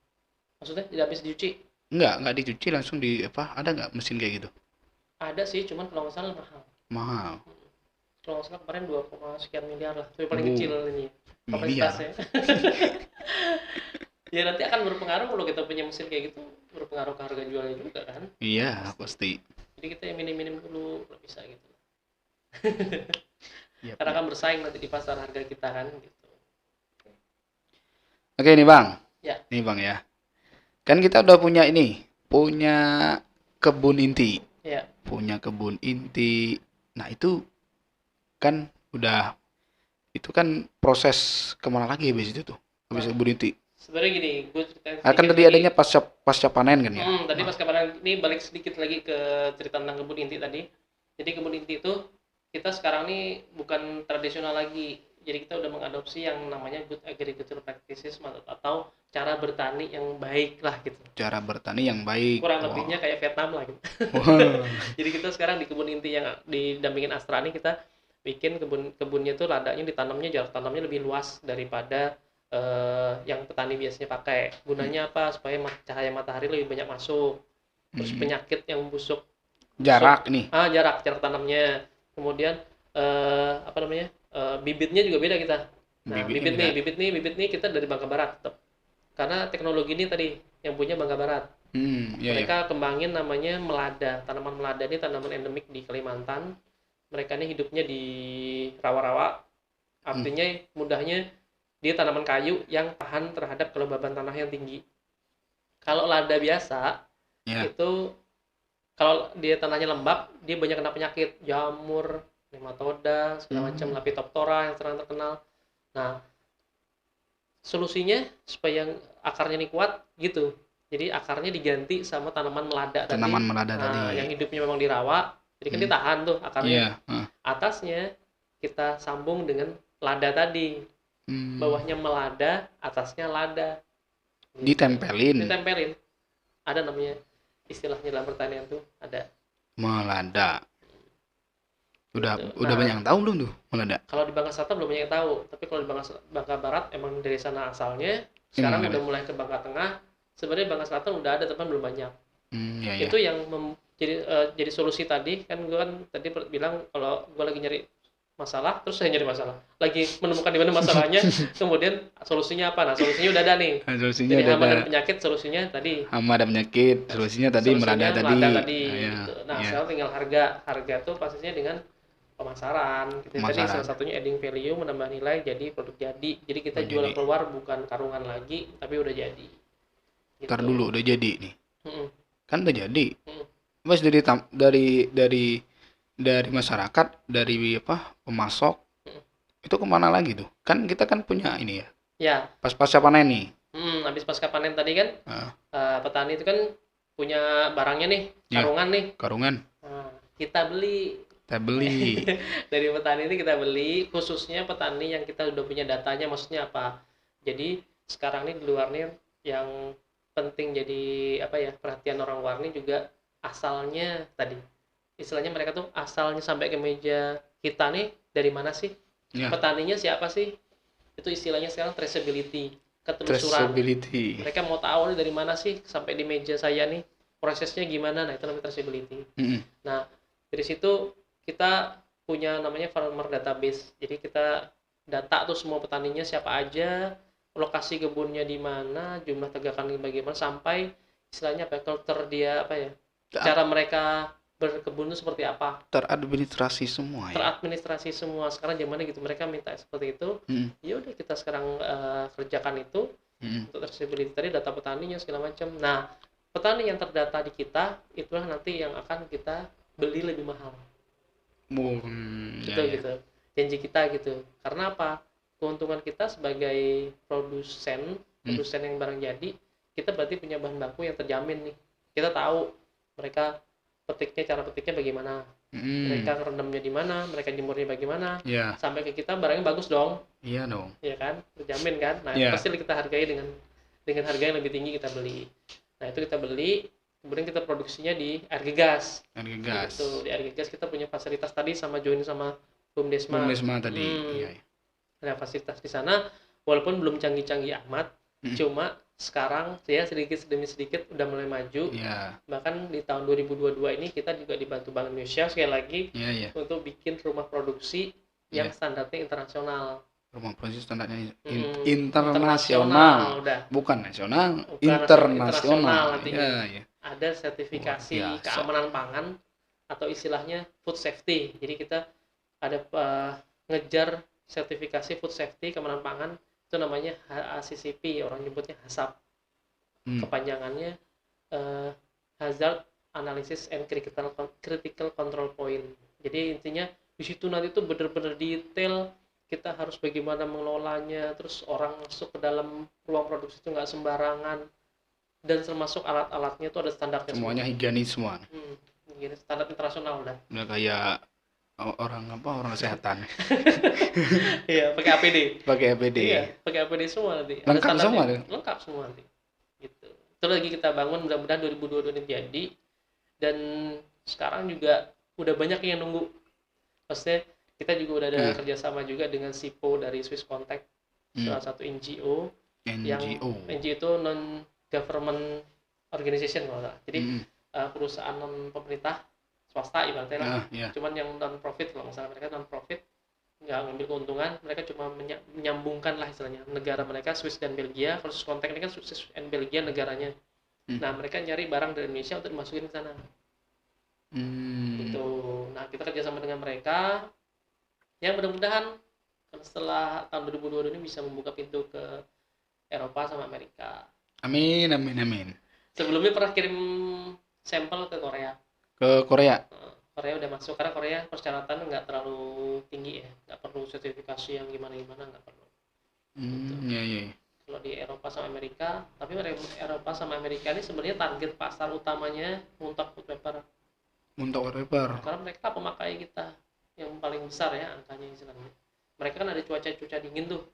[SPEAKER 1] Maksudnya tidak habis dicuci?
[SPEAKER 2] Enggak dicuci langsung ada nggak mesin kayak gitu?
[SPEAKER 1] Ada sih, cuman kalau nggak salah mahal. Kalau nggak salah kemarin 2, sekian miliar lah, tapi paling kecil ini kapasitasnya. Ya nanti akan berpengaruh kalau kita punya mesin kayak gitu, ngaruh ke harga jualnya juga kan.
[SPEAKER 2] Iya, pasti.
[SPEAKER 1] Jadi kita yang minim-minim dulu kalau bisa gitu.
[SPEAKER 2] Yep,
[SPEAKER 1] Karena kan bersaing nanti di pasar harga kita kan gitu.
[SPEAKER 2] Oke nih Bang.
[SPEAKER 1] Ya.
[SPEAKER 2] Nih Bang ya. Kan kita udah punya kebun inti.
[SPEAKER 1] Ya.
[SPEAKER 2] Punya kebun inti. Nah, itu kan itu kan proses kemana lagi habis itu tuh? Habis kebun inti.
[SPEAKER 1] Sebenarnya gini, gue ceritain
[SPEAKER 2] kan tadi lagi adanya pasca panen kan ya?
[SPEAKER 1] Tadi pasca panen, ini balik sedikit lagi ke cerita tentang kebun inti tadi. Jadi kebun inti itu kita sekarang nih bukan tradisional lagi. Jadi kita udah mengadopsi yang namanya good agricultural practices atau cara bertani yang baik lah gitu.
[SPEAKER 2] Cara bertani yang baik.
[SPEAKER 1] Kurang lebihnya kayak Vietnam lah gitu. Jadi kita sekarang di kebun inti yang didampingin Astra nih, kita bikin kebunnya tuh ladanya ditanamnya, jarak tanamnya lebih luas daripada yang petani biasanya pakai. Gunanya apa? Supaya cahaya matahari lebih banyak masuk. Terus penyakit yang busuk.
[SPEAKER 2] Jarak
[SPEAKER 1] tanamnya. Kemudian bibitnya juga beda kita. Nah, bibit nih kita dari Bangka Barat tetap. Karena teknologi ini tadi yang punya Bangka Barat. Mereka kembangin namanya melada. Tanaman melada ini tanaman endemik di Kalimantan. Mereka ini hidupnya di rawa-rawa. Artinya mudahnya dia tanaman kayu yang tahan terhadap kelembaban tanah yang tinggi. Kalau lada biasa itu kalau dia tanahnya lembab, dia banyak kena penyakit, jamur, nematoda, segala macam, Lepidoptera yang terkenal. Nah, solusinya supaya akarnya ini kuat gitu. Jadi akarnya diganti sama tanaman melada tadi. Yang hidupnya memang di rawa, jadi kan ditahan tuh akarnya. Atasnya kita sambung dengan lada tadi. Bawahnya melada, atasnya lada. Gitu. Ditempelin. Ada namanya istilahnya dalam pertanian tuh ada.
[SPEAKER 2] Melada. Udah banyak yang tahu belum tuh melada?
[SPEAKER 1] Kalau di Bangka Selatan belum banyak yang tahu, tapi kalau di Bangka Barat emang dari sana asalnya. Sekarang udah mulai ke Bangka Tengah. Sebenarnya Bangka Selatan udah ada, tapi belum banyak. Itu yang jadi solusi tadi kan. Gue kan tadi bilang kalau gue lagi nyari masalah, terus saya nyari masalah, lagi menemukan di mana masalahnya, kemudian solusinya apa? Nah, solusinya udah ada nih. Jadi hama dan penyakit, solusinya tadi.
[SPEAKER 2] Hama dan penyakit, solusinya tadi melada tadi.
[SPEAKER 1] Gitu. Nah, sekarang tinggal harga tuh pastinya dengan pemasaran. Tadi salah satunya adding value, menambah nilai jadi produk jadi. Jadi kita jual keluar bukan karungan lagi, tapi udah jadi.
[SPEAKER 2] Gitu. Ntar dulu udah jadi nih. Kan udah jadi. Mas dari masyarakat, dari pemasok, itu kemana lagi tuh? Kan kita kan punya ini ya.
[SPEAKER 1] Ya.
[SPEAKER 2] Pasca panen nih.
[SPEAKER 1] Habis pasca panen tadi kan, petani itu kan punya barangnya nih, karungan nih.
[SPEAKER 2] Karungan.
[SPEAKER 1] Kita beli. Dari petani ini kita beli, khususnya petani yang kita udah punya datanya, maksudnya apa? Jadi sekarang nih di luar nih yang penting jadi perhatian orang luar nih juga asalnya tadi. Istilahnya mereka tuh asalnya sampai ke meja kita nih dari mana sih? Petaninya siapa sih? Itu istilahnya sekarang traceability, ketelusuran. Mereka mau tahu nih dari mana sih sampai di meja saya nih, prosesnya gimana? Nah, itu namanya traceability. Nah, dari situ kita punya namanya farmer database. Jadi kita data tuh semua petaninya siapa aja, lokasi kebunnya di mana, jumlah tegakan bagaimana, sampai istilahnya culture dia cara mereka berkebun itu seperti apa.
[SPEAKER 2] Teradministrasi semua.
[SPEAKER 1] Sekarang zamannya gitu, mereka minta seperti itu. Ya udah kita sekarang kerjakan itu untuk traceability tadi, data petaninya segala macam. Nah, petani yang terdata di kita itulah nanti yang akan kita beli lebih mahal. Gitu. Janji kita gitu. Karena apa? Keuntungan kita sebagai produsen yang barang jadi, kita berarti punya bahan baku yang terjamin nih. Kita tahu mereka cara petiknya bagaimana, mereka rendamnya di mana, mereka jemurnya bagaimana, sampai ke kita barangnya bagus dong.
[SPEAKER 2] Iya dong.
[SPEAKER 1] Iya kan, terjamin kan. Nah, pasti kita hargai dengan harga yang lebih tinggi kita beli. Nah, itu kita beli, kemudian kita produksinya di Airgegas. Gitu. Di Airgegas kita punya fasilitas tadi sama join sama Bumdesma
[SPEAKER 2] tadi.
[SPEAKER 1] Nah, fasilitas di sana walaupun belum canggih-canggih amat, cuma sekarang ya sedikit demi sedikit udah mulai maju. Bahkan di tahun 2022 ini kita juga dibantu Bank Indonesia sekali lagi untuk bikin rumah produksi yang standarnya internasional.
[SPEAKER 2] Rumah produksi standarnya internasional. Bukan nasional, internasional.
[SPEAKER 1] Nantinya. ada sertifikasi keamanan pangan atau istilahnya food safety. Jadi kita ada ngejar sertifikasi food safety keamanan pangan, itu namanya HACCP, orang nyebutnya HACCP. Kepanjangannya Hazard Analysis and Critical Control Point. Jadi intinya di situ nanti tuh benar-benar detail, kita harus bagaimana mengelolanya, terus orang masuk ke dalam ruang produksi itu nggak sembarangan, dan termasuk alat-alatnya itu ada standarnya
[SPEAKER 2] semuanya higienis semua.
[SPEAKER 1] Standar internasional udah
[SPEAKER 2] kayak orang kesehatan.
[SPEAKER 1] Iya, pakai APD. Iya, pakai APD semua nanti. Lengkap semua nanti. Gitu. Terus lagi kita bangun, mudah-mudahan 2022 ini jadi. Dan sekarang juga udah banyak yang nunggu. Maksudnya kita juga udah ada kerjasama juga dengan SIPO dari Swiss Contact, salah satu NGO. Yang NGO itu non government organization kalau nggak. Jadi perusahaan non pemerintah, swasta ibaratnya lah. Cuman yang non profit, kalau misalnya mereka non profit, nggak ngambil keuntungan, mereka cuma menyambungkan lah istilahnya negara mereka, Swiss dan Belgia. Kalau Swiss Contact ini kan Swiss dan Belgia negaranya. Nah, mereka nyari barang dari Indonesia untuk dimasukin ke sana. Gitu. Nah, kita kerjasama dengan mereka. Yang mudah-mudahan setelah tahun 2022 ini bisa membuka pintu ke Eropa sama Amerika.
[SPEAKER 2] Amin.
[SPEAKER 1] Sebelumnya pernah kirim sampel ke Korea. Korea udah masuk, karena Korea persyaratan nggak terlalu tinggi ya, nggak perlu sertifikasi yang gimana nggak perlu.
[SPEAKER 2] Iya.
[SPEAKER 1] Kalau di Eropa sama Amerika, tapi Eropa sama Amerika ini sebenarnya target pasar utamanya untuk food paper. Karena mereka pemakai kita yang paling besar ya angkanya istilahnya. Mereka kan ada cuaca dingin tuh.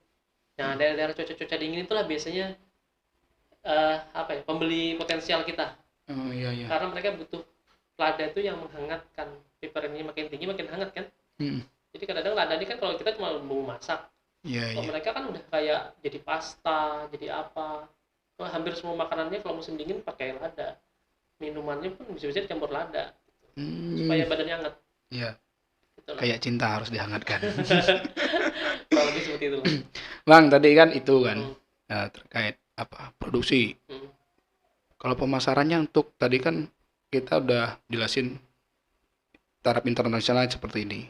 [SPEAKER 1] Nah, daerah cuaca dingin itulah biasanya pembeli potensial kita.
[SPEAKER 2] Iya.
[SPEAKER 1] Karena mereka butuh lada itu yang menghangatkan. Paper ini makin tinggi makin hangat kan. Jadi kadang-kadang lada ini kan kalau kita cuma bumbu masak. Kalau mereka kan udah kayak jadi pasta, jadi apa. Hampir semua makanannya kalau musim dingin pakai lada. Minumannya pun bisa dicampur lada. Supaya badannya hangat.
[SPEAKER 2] Iya. Itulah. Kayak cinta harus dihangatkan.
[SPEAKER 1] Kalau lebih seperti itu.
[SPEAKER 2] Bang, tadi kan itu kan terkait produksi. Kalau pemasarannya untuk tadi kan kita udah jelasin taraf internasional seperti ini.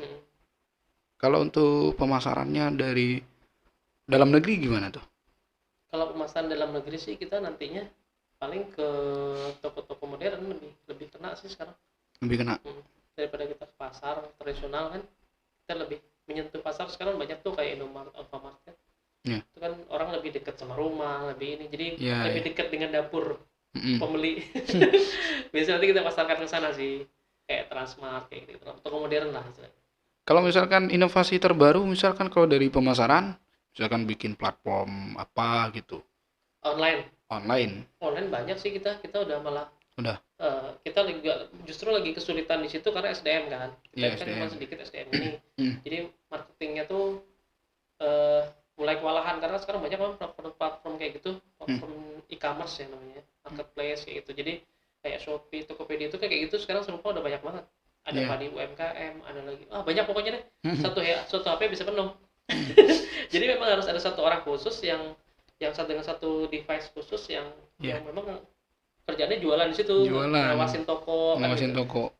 [SPEAKER 2] Kalau untuk pemasarannya dari dalam negeri gimana tuh?
[SPEAKER 1] Kalau pemasaran dalam negeri sih kita nantinya paling ke toko-toko modern lebih kena sih sekarang.
[SPEAKER 2] Lebih kena.
[SPEAKER 1] Daripada kita ke pasar tradisional kan, kita lebih menyentuh pasar sekarang banyak tuh kayak Indomaret, Alfamart kan. Itu kan orang lebih dekat sama rumah, lebih ini, jadi lebih dekat dengan dapur pembeli. Biasanya nanti kita pasarkan ke sana sih, kayak Transmart kayak gitu, toko modern lah istilahnya.
[SPEAKER 2] Kalau misalkan inovasi terbaru, misalkan kalau dari pemasaran, misalkan bikin platform apa gitu. Online
[SPEAKER 1] banyak sih, kita udah malah kita justru lagi kesulitan di situ karena SDM kan. Kita kan cuma sedikit SDM ini. Jadi marketingnya tuh mulai kewalahan karena sekarang banyak platform kayak gitu, platform e-commerce ya namanya, marketplace kayak gitu. Jadi kayak Shopee, Tokopedia itu kayak gitu sekarang semua udah banyak banget. Ada Padi UMKM, ada lagi. Banyak pokoknya deh. Satu HP bisa penuh. Jadi memang harus ada satu orang khusus yang dengan satu device khusus yang memang kerjanya jualan di situ, ngawasin toko.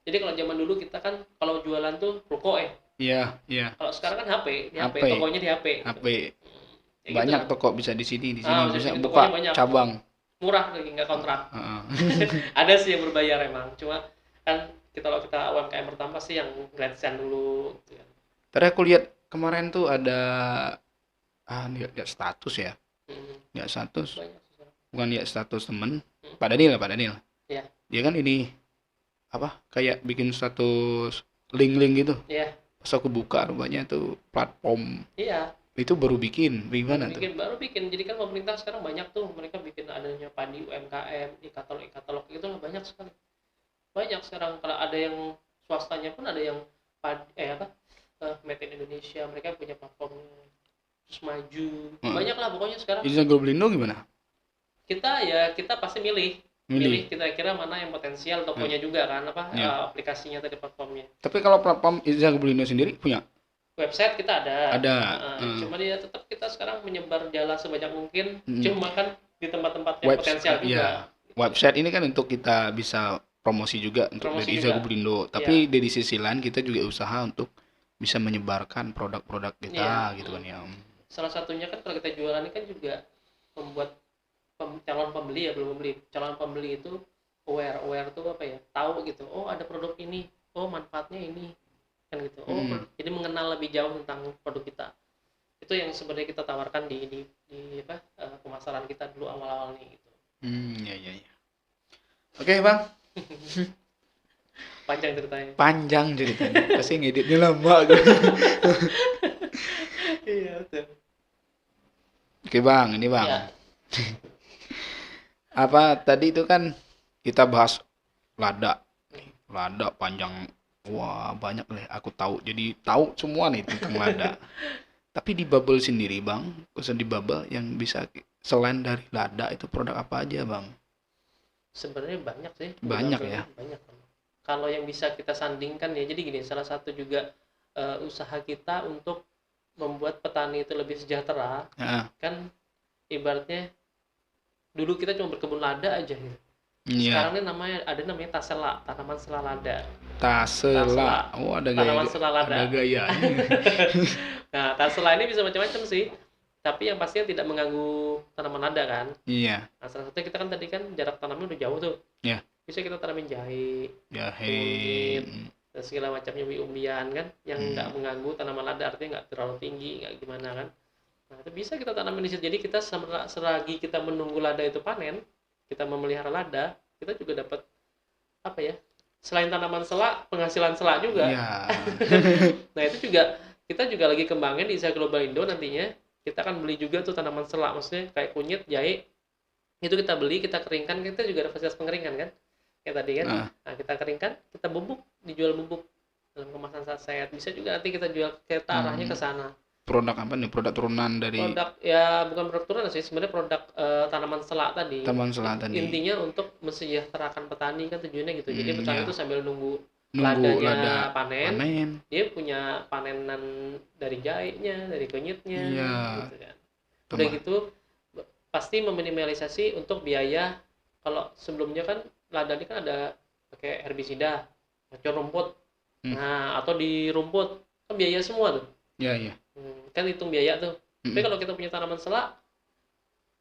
[SPEAKER 1] Jadi kalau zaman dulu kita kan kalau jualan tuh ruko
[SPEAKER 2] Iya.
[SPEAKER 1] Kalau sekarang kan HP, tokonya di HP.
[SPEAKER 2] Banyak gitu. Toko bisa di sini bisa buka cabang.
[SPEAKER 1] Murah lagi, nggak kontrak. Ada sih yang berbayar emang, cuma kan kalau kita UMKM pertama sih yang gratisan dulu. Gitu kan.
[SPEAKER 2] Tadi aku lihat kemarin tuh ada lihat status ya. Lihat status. Bukan lihat status temen. Pak Daniel.
[SPEAKER 1] Iya.
[SPEAKER 2] Dia kan ini kayak bikin status link gitu.
[SPEAKER 1] Iya.
[SPEAKER 2] Pas aku buka rupanya tuh platform.
[SPEAKER 1] Iya.
[SPEAKER 2] Itu baru bikin, gimana tuh?
[SPEAKER 1] Baru bikin. Jadi kan pemerintah sekarang banyak tuh, mereka bikin adanya Padi UMKM, e-katalog itulah banyak sekali. Banyak sekarang, kalau ada yang swastanya pun ada yang Made in Indonesia, mereka punya platformnya. Terus maju. Banyak lah pokoknya sekarang.
[SPEAKER 2] Jadi Globalindo gimana?
[SPEAKER 1] Kita pasti milih kira-kira mana yang potensial, tokonya juga kan aplikasinya tadi, platformnya.
[SPEAKER 2] Tapi kalau platform Izza Globalindo sendiri punya
[SPEAKER 1] website, kita ada.
[SPEAKER 2] Cuma
[SPEAKER 1] dia tetap kita sekarang menyebar jala sebanyak mungkin, cuma kan di tempat-tempat yang potensial juga.
[SPEAKER 2] Website ini kan untuk kita bisa promosi juga untuk
[SPEAKER 1] Promosi
[SPEAKER 2] dari
[SPEAKER 1] juga.
[SPEAKER 2] Zagoblindo. Tapi dari sisi lain kita juga usaha untuk bisa menyebarkan produk-produk kita gitu kan ya.
[SPEAKER 1] Salah satunya kan kalau kita jualan ini kan juga membuat calon pembeli ya, belum pembeli. Calon pembeli itu aware tuh apa ya? Tahu gitu. Oh, ada produk ini. Oh, manfaatnya ini. Kan gitu. Oh, jadi mengenal lebih jauh tentang produk kita. Itu yang sebenarnya kita tawarkan di pemasaran kita dulu awal-awal nih gitu.
[SPEAKER 2] Ya. Oke, Bang.
[SPEAKER 1] Panjang ceritanya.
[SPEAKER 2] Pasti ngeditnya lama gitu.
[SPEAKER 1] Iya, betul.
[SPEAKER 2] Oke, Bang, ini Bang. Ya. Apa tadi itu kan kita bahas lada panjang, wah banyak deh aku tahu, jadi tahu semua nih tentang lada. Tapi di Bubble sendiri Bang, khusus di Bubble yang bisa selain dari lada itu produk apa aja Bang?
[SPEAKER 1] Sebenarnya banyak sih.
[SPEAKER 2] Banyak ya.
[SPEAKER 1] Banyak. Kalau yang bisa kita sandingkan ya, jadi gini, salah satu juga usaha kita untuk membuat petani itu lebih sejahtera. Kan ibaratnya dulu kita cuma berkebun lada aja gitu. Sekarang ini namanya tasela, tanaman sela lada.
[SPEAKER 2] Tasela. Oh, ada
[SPEAKER 1] tanaman sela lada.
[SPEAKER 2] Ada gaya.
[SPEAKER 1] Nah, tasela ini bisa macam-macam sih. Tapi yang pastinya tidak mengganggu tanaman lada kan.
[SPEAKER 2] Iya.
[SPEAKER 1] Nah, salah satunya kita kan tadi kan jarak tanamnya udah jauh tuh.
[SPEAKER 2] Iya.
[SPEAKER 1] Bisa kita tanamin jahe, dan segala macamnya, umbi-umbian kan, yang nggak mengganggu tanaman lada, artinya nggak terlalu tinggi, nggak gimana kan. Nah, itu bisa kita tanamin di situ. Jadi kita selagi kita menunggu lada itu panen, kita memelihara lada, kita juga dapat apa ya? Selain tanaman sela, penghasilan sela juga.
[SPEAKER 2] Iya.
[SPEAKER 1] Nah, itu juga kita juga lagi kembangin di Zagoblindo nantinya. Kita akan beli juga tuh tanaman sela, maksudnya kayak kunyit, jahe. Itu kita beli, kita keringkan, kita juga ada fasilitas pengeringan kan. Kayak tadi kan. Nah, kita keringkan, kita bubuk, dijual bubuk dalam kemasan saset. Bisa juga nanti kita jual, kita arahnya ke sana.
[SPEAKER 2] Produk apa nih? Produk turunan dari
[SPEAKER 1] bukan produk turunan sih, sebenarnya produk tanaman sela tadi. Intinya untuk mensejahterakan petani kan tujuannya gitu. Jadi petani itu sambil nunggu ladanya panen, dia punya panenan dari jahenya, dari kunyitnya gitu kan. Udah gitu pasti meminimalisasi untuk biaya. Kalau sebelumnya kan lada ini kan ada pakai herbisida, ngacor rumput. Nah, atau di rumput kan biaya semua tuh.
[SPEAKER 2] Iya.
[SPEAKER 1] Kan hitung biaya tuh. Tapi kalau kita punya tanaman sela,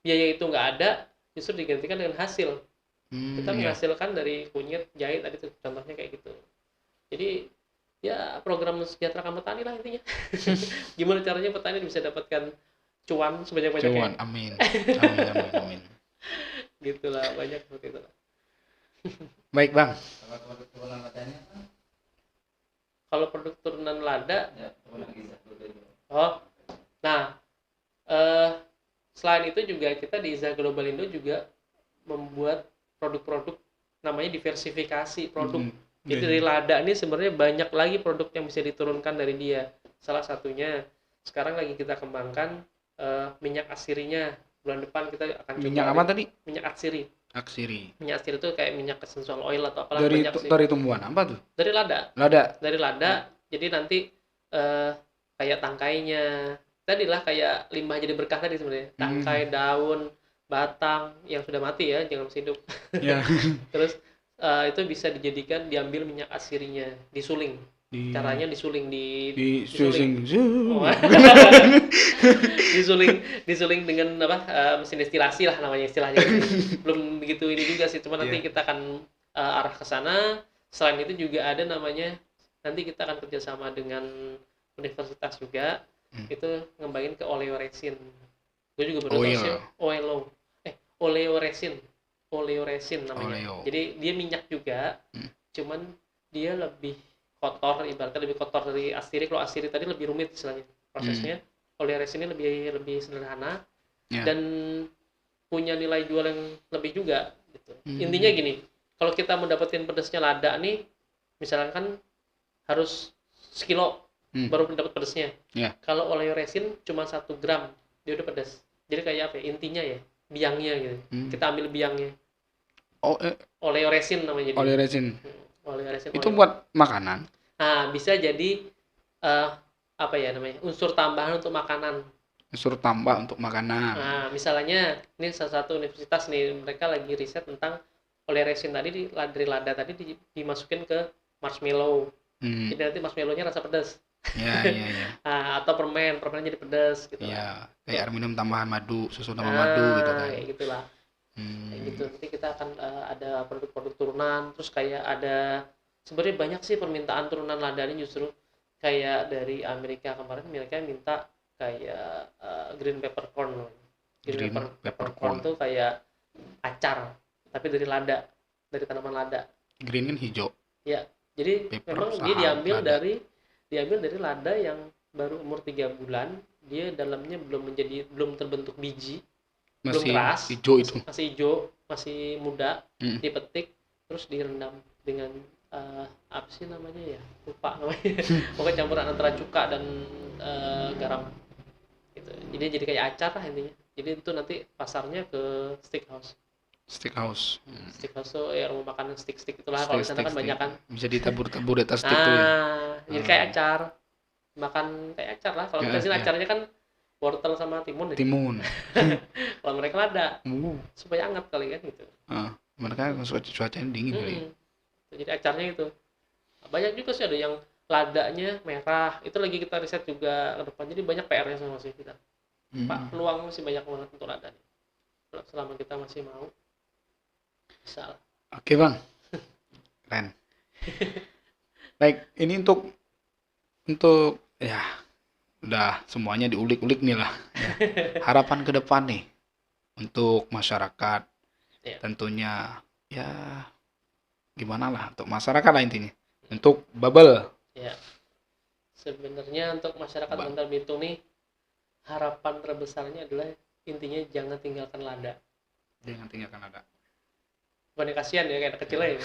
[SPEAKER 1] biaya itu nggak ada, justru digantikan dengan hasil. Kita menghasilkan dari kunyit, jahe tadi tuh contohnya kayak gitu. Jadi ya program mensejahterakan petani lah intinya. Gimana caranya petani bisa dapatkan cuan sebanyak-banyaknya.
[SPEAKER 2] Amin.
[SPEAKER 1] Gitulah, banyak seperti itu.
[SPEAKER 2] Baik Bang.
[SPEAKER 1] Kalau produk turunan lada, selain itu juga kita di Zagoblindo juga membuat produk-produk namanya diversifikasi produk. Jadi dari lada ini sebenarnya banyak lagi produk yang bisa diturunkan dari dia. Salah satunya sekarang lagi kita kembangkan minyak atsirinya. Bulan depan kita akan coba.
[SPEAKER 2] Minyak apa tadi?
[SPEAKER 1] Minyak atsiri.
[SPEAKER 2] Minyak
[SPEAKER 1] atsiri itu kayak minyak essential oil atau apalah.
[SPEAKER 2] Dari tumbuhan apa tuh?
[SPEAKER 1] Dari lada. Dari lada. Jadi nanti kayak tangkainya. Tadilah kayak limbah jadi berkah tadi sebenarnya. Tangkai, daun, batang yang sudah mati ya, jangan masih hidup. Terus itu bisa diambil minyak atsirinya, disuling. Caranya disuling disuling dengan mesin destilasi lah namanya istilahnya. Belum begitu ini juga sih, cuma nanti kita akan arah ke sana. Selain itu juga ada namanya, nanti kita akan kerjasama dengan universitas juga. Itu ngembangin ke oleoresin. Gue juga baru tahu sih oleoresin namanya. Jadi dia minyak juga, cuman dia lebih kotor, ibaratnya lebih kotor dari atsiri. Kalau atsiri tadi lebih rumit istilahnya prosesnya. Oleoresin ini lebih sederhana dan punya nilai jual yang lebih juga gitu. Intinya gini, kalau kita mau dapetin pedasnya lada nih, misalkan harus sekilo baru dapat pedasnya. Kalau oleoresin cuma 1 gram dia udah pedas. Jadi kayak apa ya, intinya ya biangnya gitu. Kita ambil biangnya. Oleoresin namanya.
[SPEAKER 2] Oleoresin itu buat makanan.
[SPEAKER 1] Nah, bisa jadi apa ya namanya, unsur tambahan untuk makanan.
[SPEAKER 2] Disuruh tambah untuk makanan.
[SPEAKER 1] Nah, misalnya ini salah satu universitas nih, mereka lagi riset tentang oleh resin tadi dari lada tadi dimasukin ke marshmallow. Jadi nanti marshmallow-nya rasa pedas.
[SPEAKER 2] Ya.
[SPEAKER 1] Nah, atau permen jadi pedas gitu
[SPEAKER 2] ya, kayak aluminium tambahan madu, susu tambah madu gitu kan.
[SPEAKER 1] Kayak gitulah. Kayak gitu. Nanti kita akan ada produk-produk turunan, terus kayak ada sebenarnya banyak sih permintaan turunan lada ini, justru kayak dari Amerika kemarin mereka minta kayak green peppercorn. Green peppercorn tuh kayak acar tapi dari lada, dari tanaman lada.
[SPEAKER 2] Green kan hijau.
[SPEAKER 1] Ya, jadi memang dia diambil dari lada yang baru umur 3 bulan, dia dalamnya belum terbentuk biji, belum keras,
[SPEAKER 2] hijau itu.
[SPEAKER 1] Masih hijau, masih muda, dipetik terus direndam dengan apa sih namanya ya? Lupa namanya. Pokoknya campuran antara cuka dan garam. Gitu. Jadi kayak acar lah intinya. Jadi itu nanti pasarnya ke steakhouse. Steakhouse tuh ya rumah makan steak itulah. Kalau di sana kan banyak kan.
[SPEAKER 2] Bisa ditabur-tabur di atas steak tuh ya.
[SPEAKER 1] Jadi kayak acar. Makan kayak acar lah. Kalau kita sini acarnya kan wortel sama timun. Kalau mereka lada. Supaya hangat kali kan gitu.
[SPEAKER 2] Mereka cuacanya dingin kali.
[SPEAKER 1] Jadi acarnya itu. Banyak juga sih ada yang ladanya merah. Itu lagi kita riset juga ke depan. Jadi banyak PR-nya sama sih kita. Peluang masih banyak banget untuk lada nih. Selama kita masih mau. Bisa lah.
[SPEAKER 2] Oke bang. Keren. Baik, ini untuk ya udah semuanya diulik-ulik nih lah. Ya. Harapan ke depan nih untuk masyarakat. Tentunya ya gimana lah untuk masyarakat lah intinya. Untuk bubble.
[SPEAKER 1] Ya. Sebenarnya untuk masyarakat Bandar Belitung nih harapan terbesarnya adalah intinya jangan tinggalkan lada.
[SPEAKER 2] Jangan tinggalkan lada.
[SPEAKER 1] Bukan kasihan ya kayak anak kecil aja.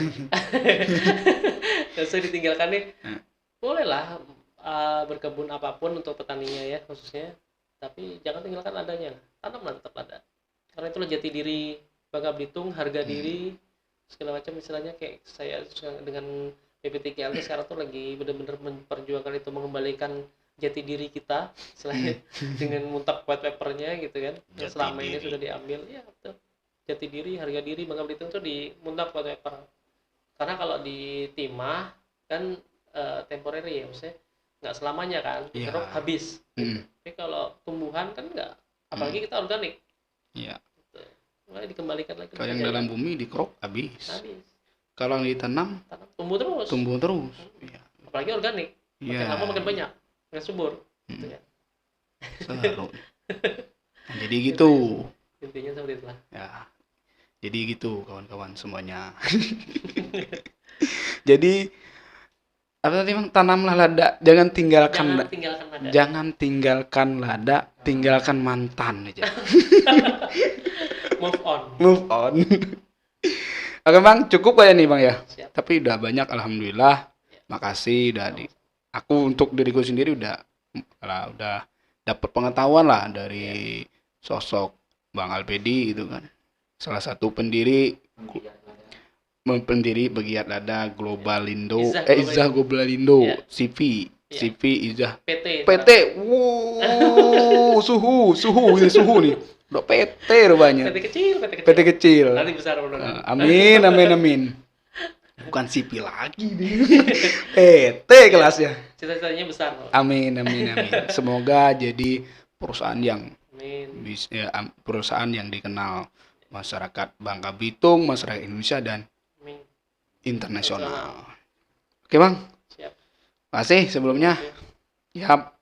[SPEAKER 1] Terus ditinggalkan nih. Bolehlah berkebun apapun untuk petaninya ya khususnya. Tapi jangan tinggalkan ladanya. Tanamlah tetap lada. Karena itulah jati diri Bangka Belitung, harga diri segala macam istilahnya kayak saya dengan PPTKL sekarang tuh lagi benar-benar memperjuangkan itu, mengembalikan jati diri kita selain dengan muntak white papernya gitu kan yang selama ini sudah diambil ya betul. Jati diri, harga diri Bangka Belitung tuh di muntak white paper. Karena kalau di timah kan temporary ya, maksudnya nggak selamanya kan, kerok habis. Tapi kalau tumbuhan kan nggak, apalagi kita organik. Iya. Mulai dikembalikan lagi.
[SPEAKER 2] Kalau yang dalam bumi dikerok habis. Kalau yang ditanam
[SPEAKER 1] tumbuh terus.
[SPEAKER 2] Iya.
[SPEAKER 1] Apalagi organik. Makin lama makin banyak, makin subur. Gitu ya.
[SPEAKER 2] Seru. Nah, jadi gitu.
[SPEAKER 1] Intinya seperti itulah.
[SPEAKER 2] Ya. Jadi gitu kawan-kawan semuanya. Jadi apa tadi bang? Tanamlah lada, jangan tinggalkan lada. Jangan tinggalkan lada, tinggalkan mantan aja. Move on. Oke bang, cukup aja nih bang ya. Siap. Tapi udah banyak alhamdulillah. Makasih udah aku untuk diriku sendiri udah dapat pengetahuan lah dari sosok Bang Alpedi gitu kan. Salah satu pendiri Pegiat Lada Globalindo, Izzah Globalindo, CV Izzah PT. Suhu nih. Udah PT rupanya. PT kecil.
[SPEAKER 1] Nanti besar benar.
[SPEAKER 2] Amin. Bukan CV lagi nih. PT kelasnya.
[SPEAKER 1] Cita-citanya besar.
[SPEAKER 2] Amin. Semoga jadi perusahaan yang perusahaan yang dikenal masyarakat Bangka Belitung, masyarakat Indonesia dan internasional. Oke bang. Siap. Makasih sebelumnya. Yap.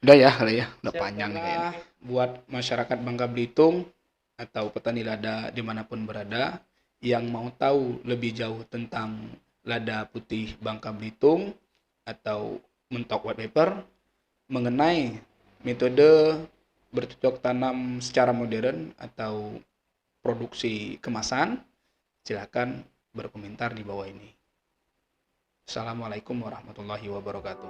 [SPEAKER 2] Udah ya kali ya. Udah siap, panjang nih kayaknya. Buat masyarakat Bangka Belitung atau petani lada dimanapun berada yang mau tahu lebih jauh tentang lada putih Bangka Belitung atau mentok white paper mengenai metode bercocok tanam secara modern atau produksi kemasan, silakan berkomentar di bawah ini. Assalamualaikum warahmatullahi wabarakatuh.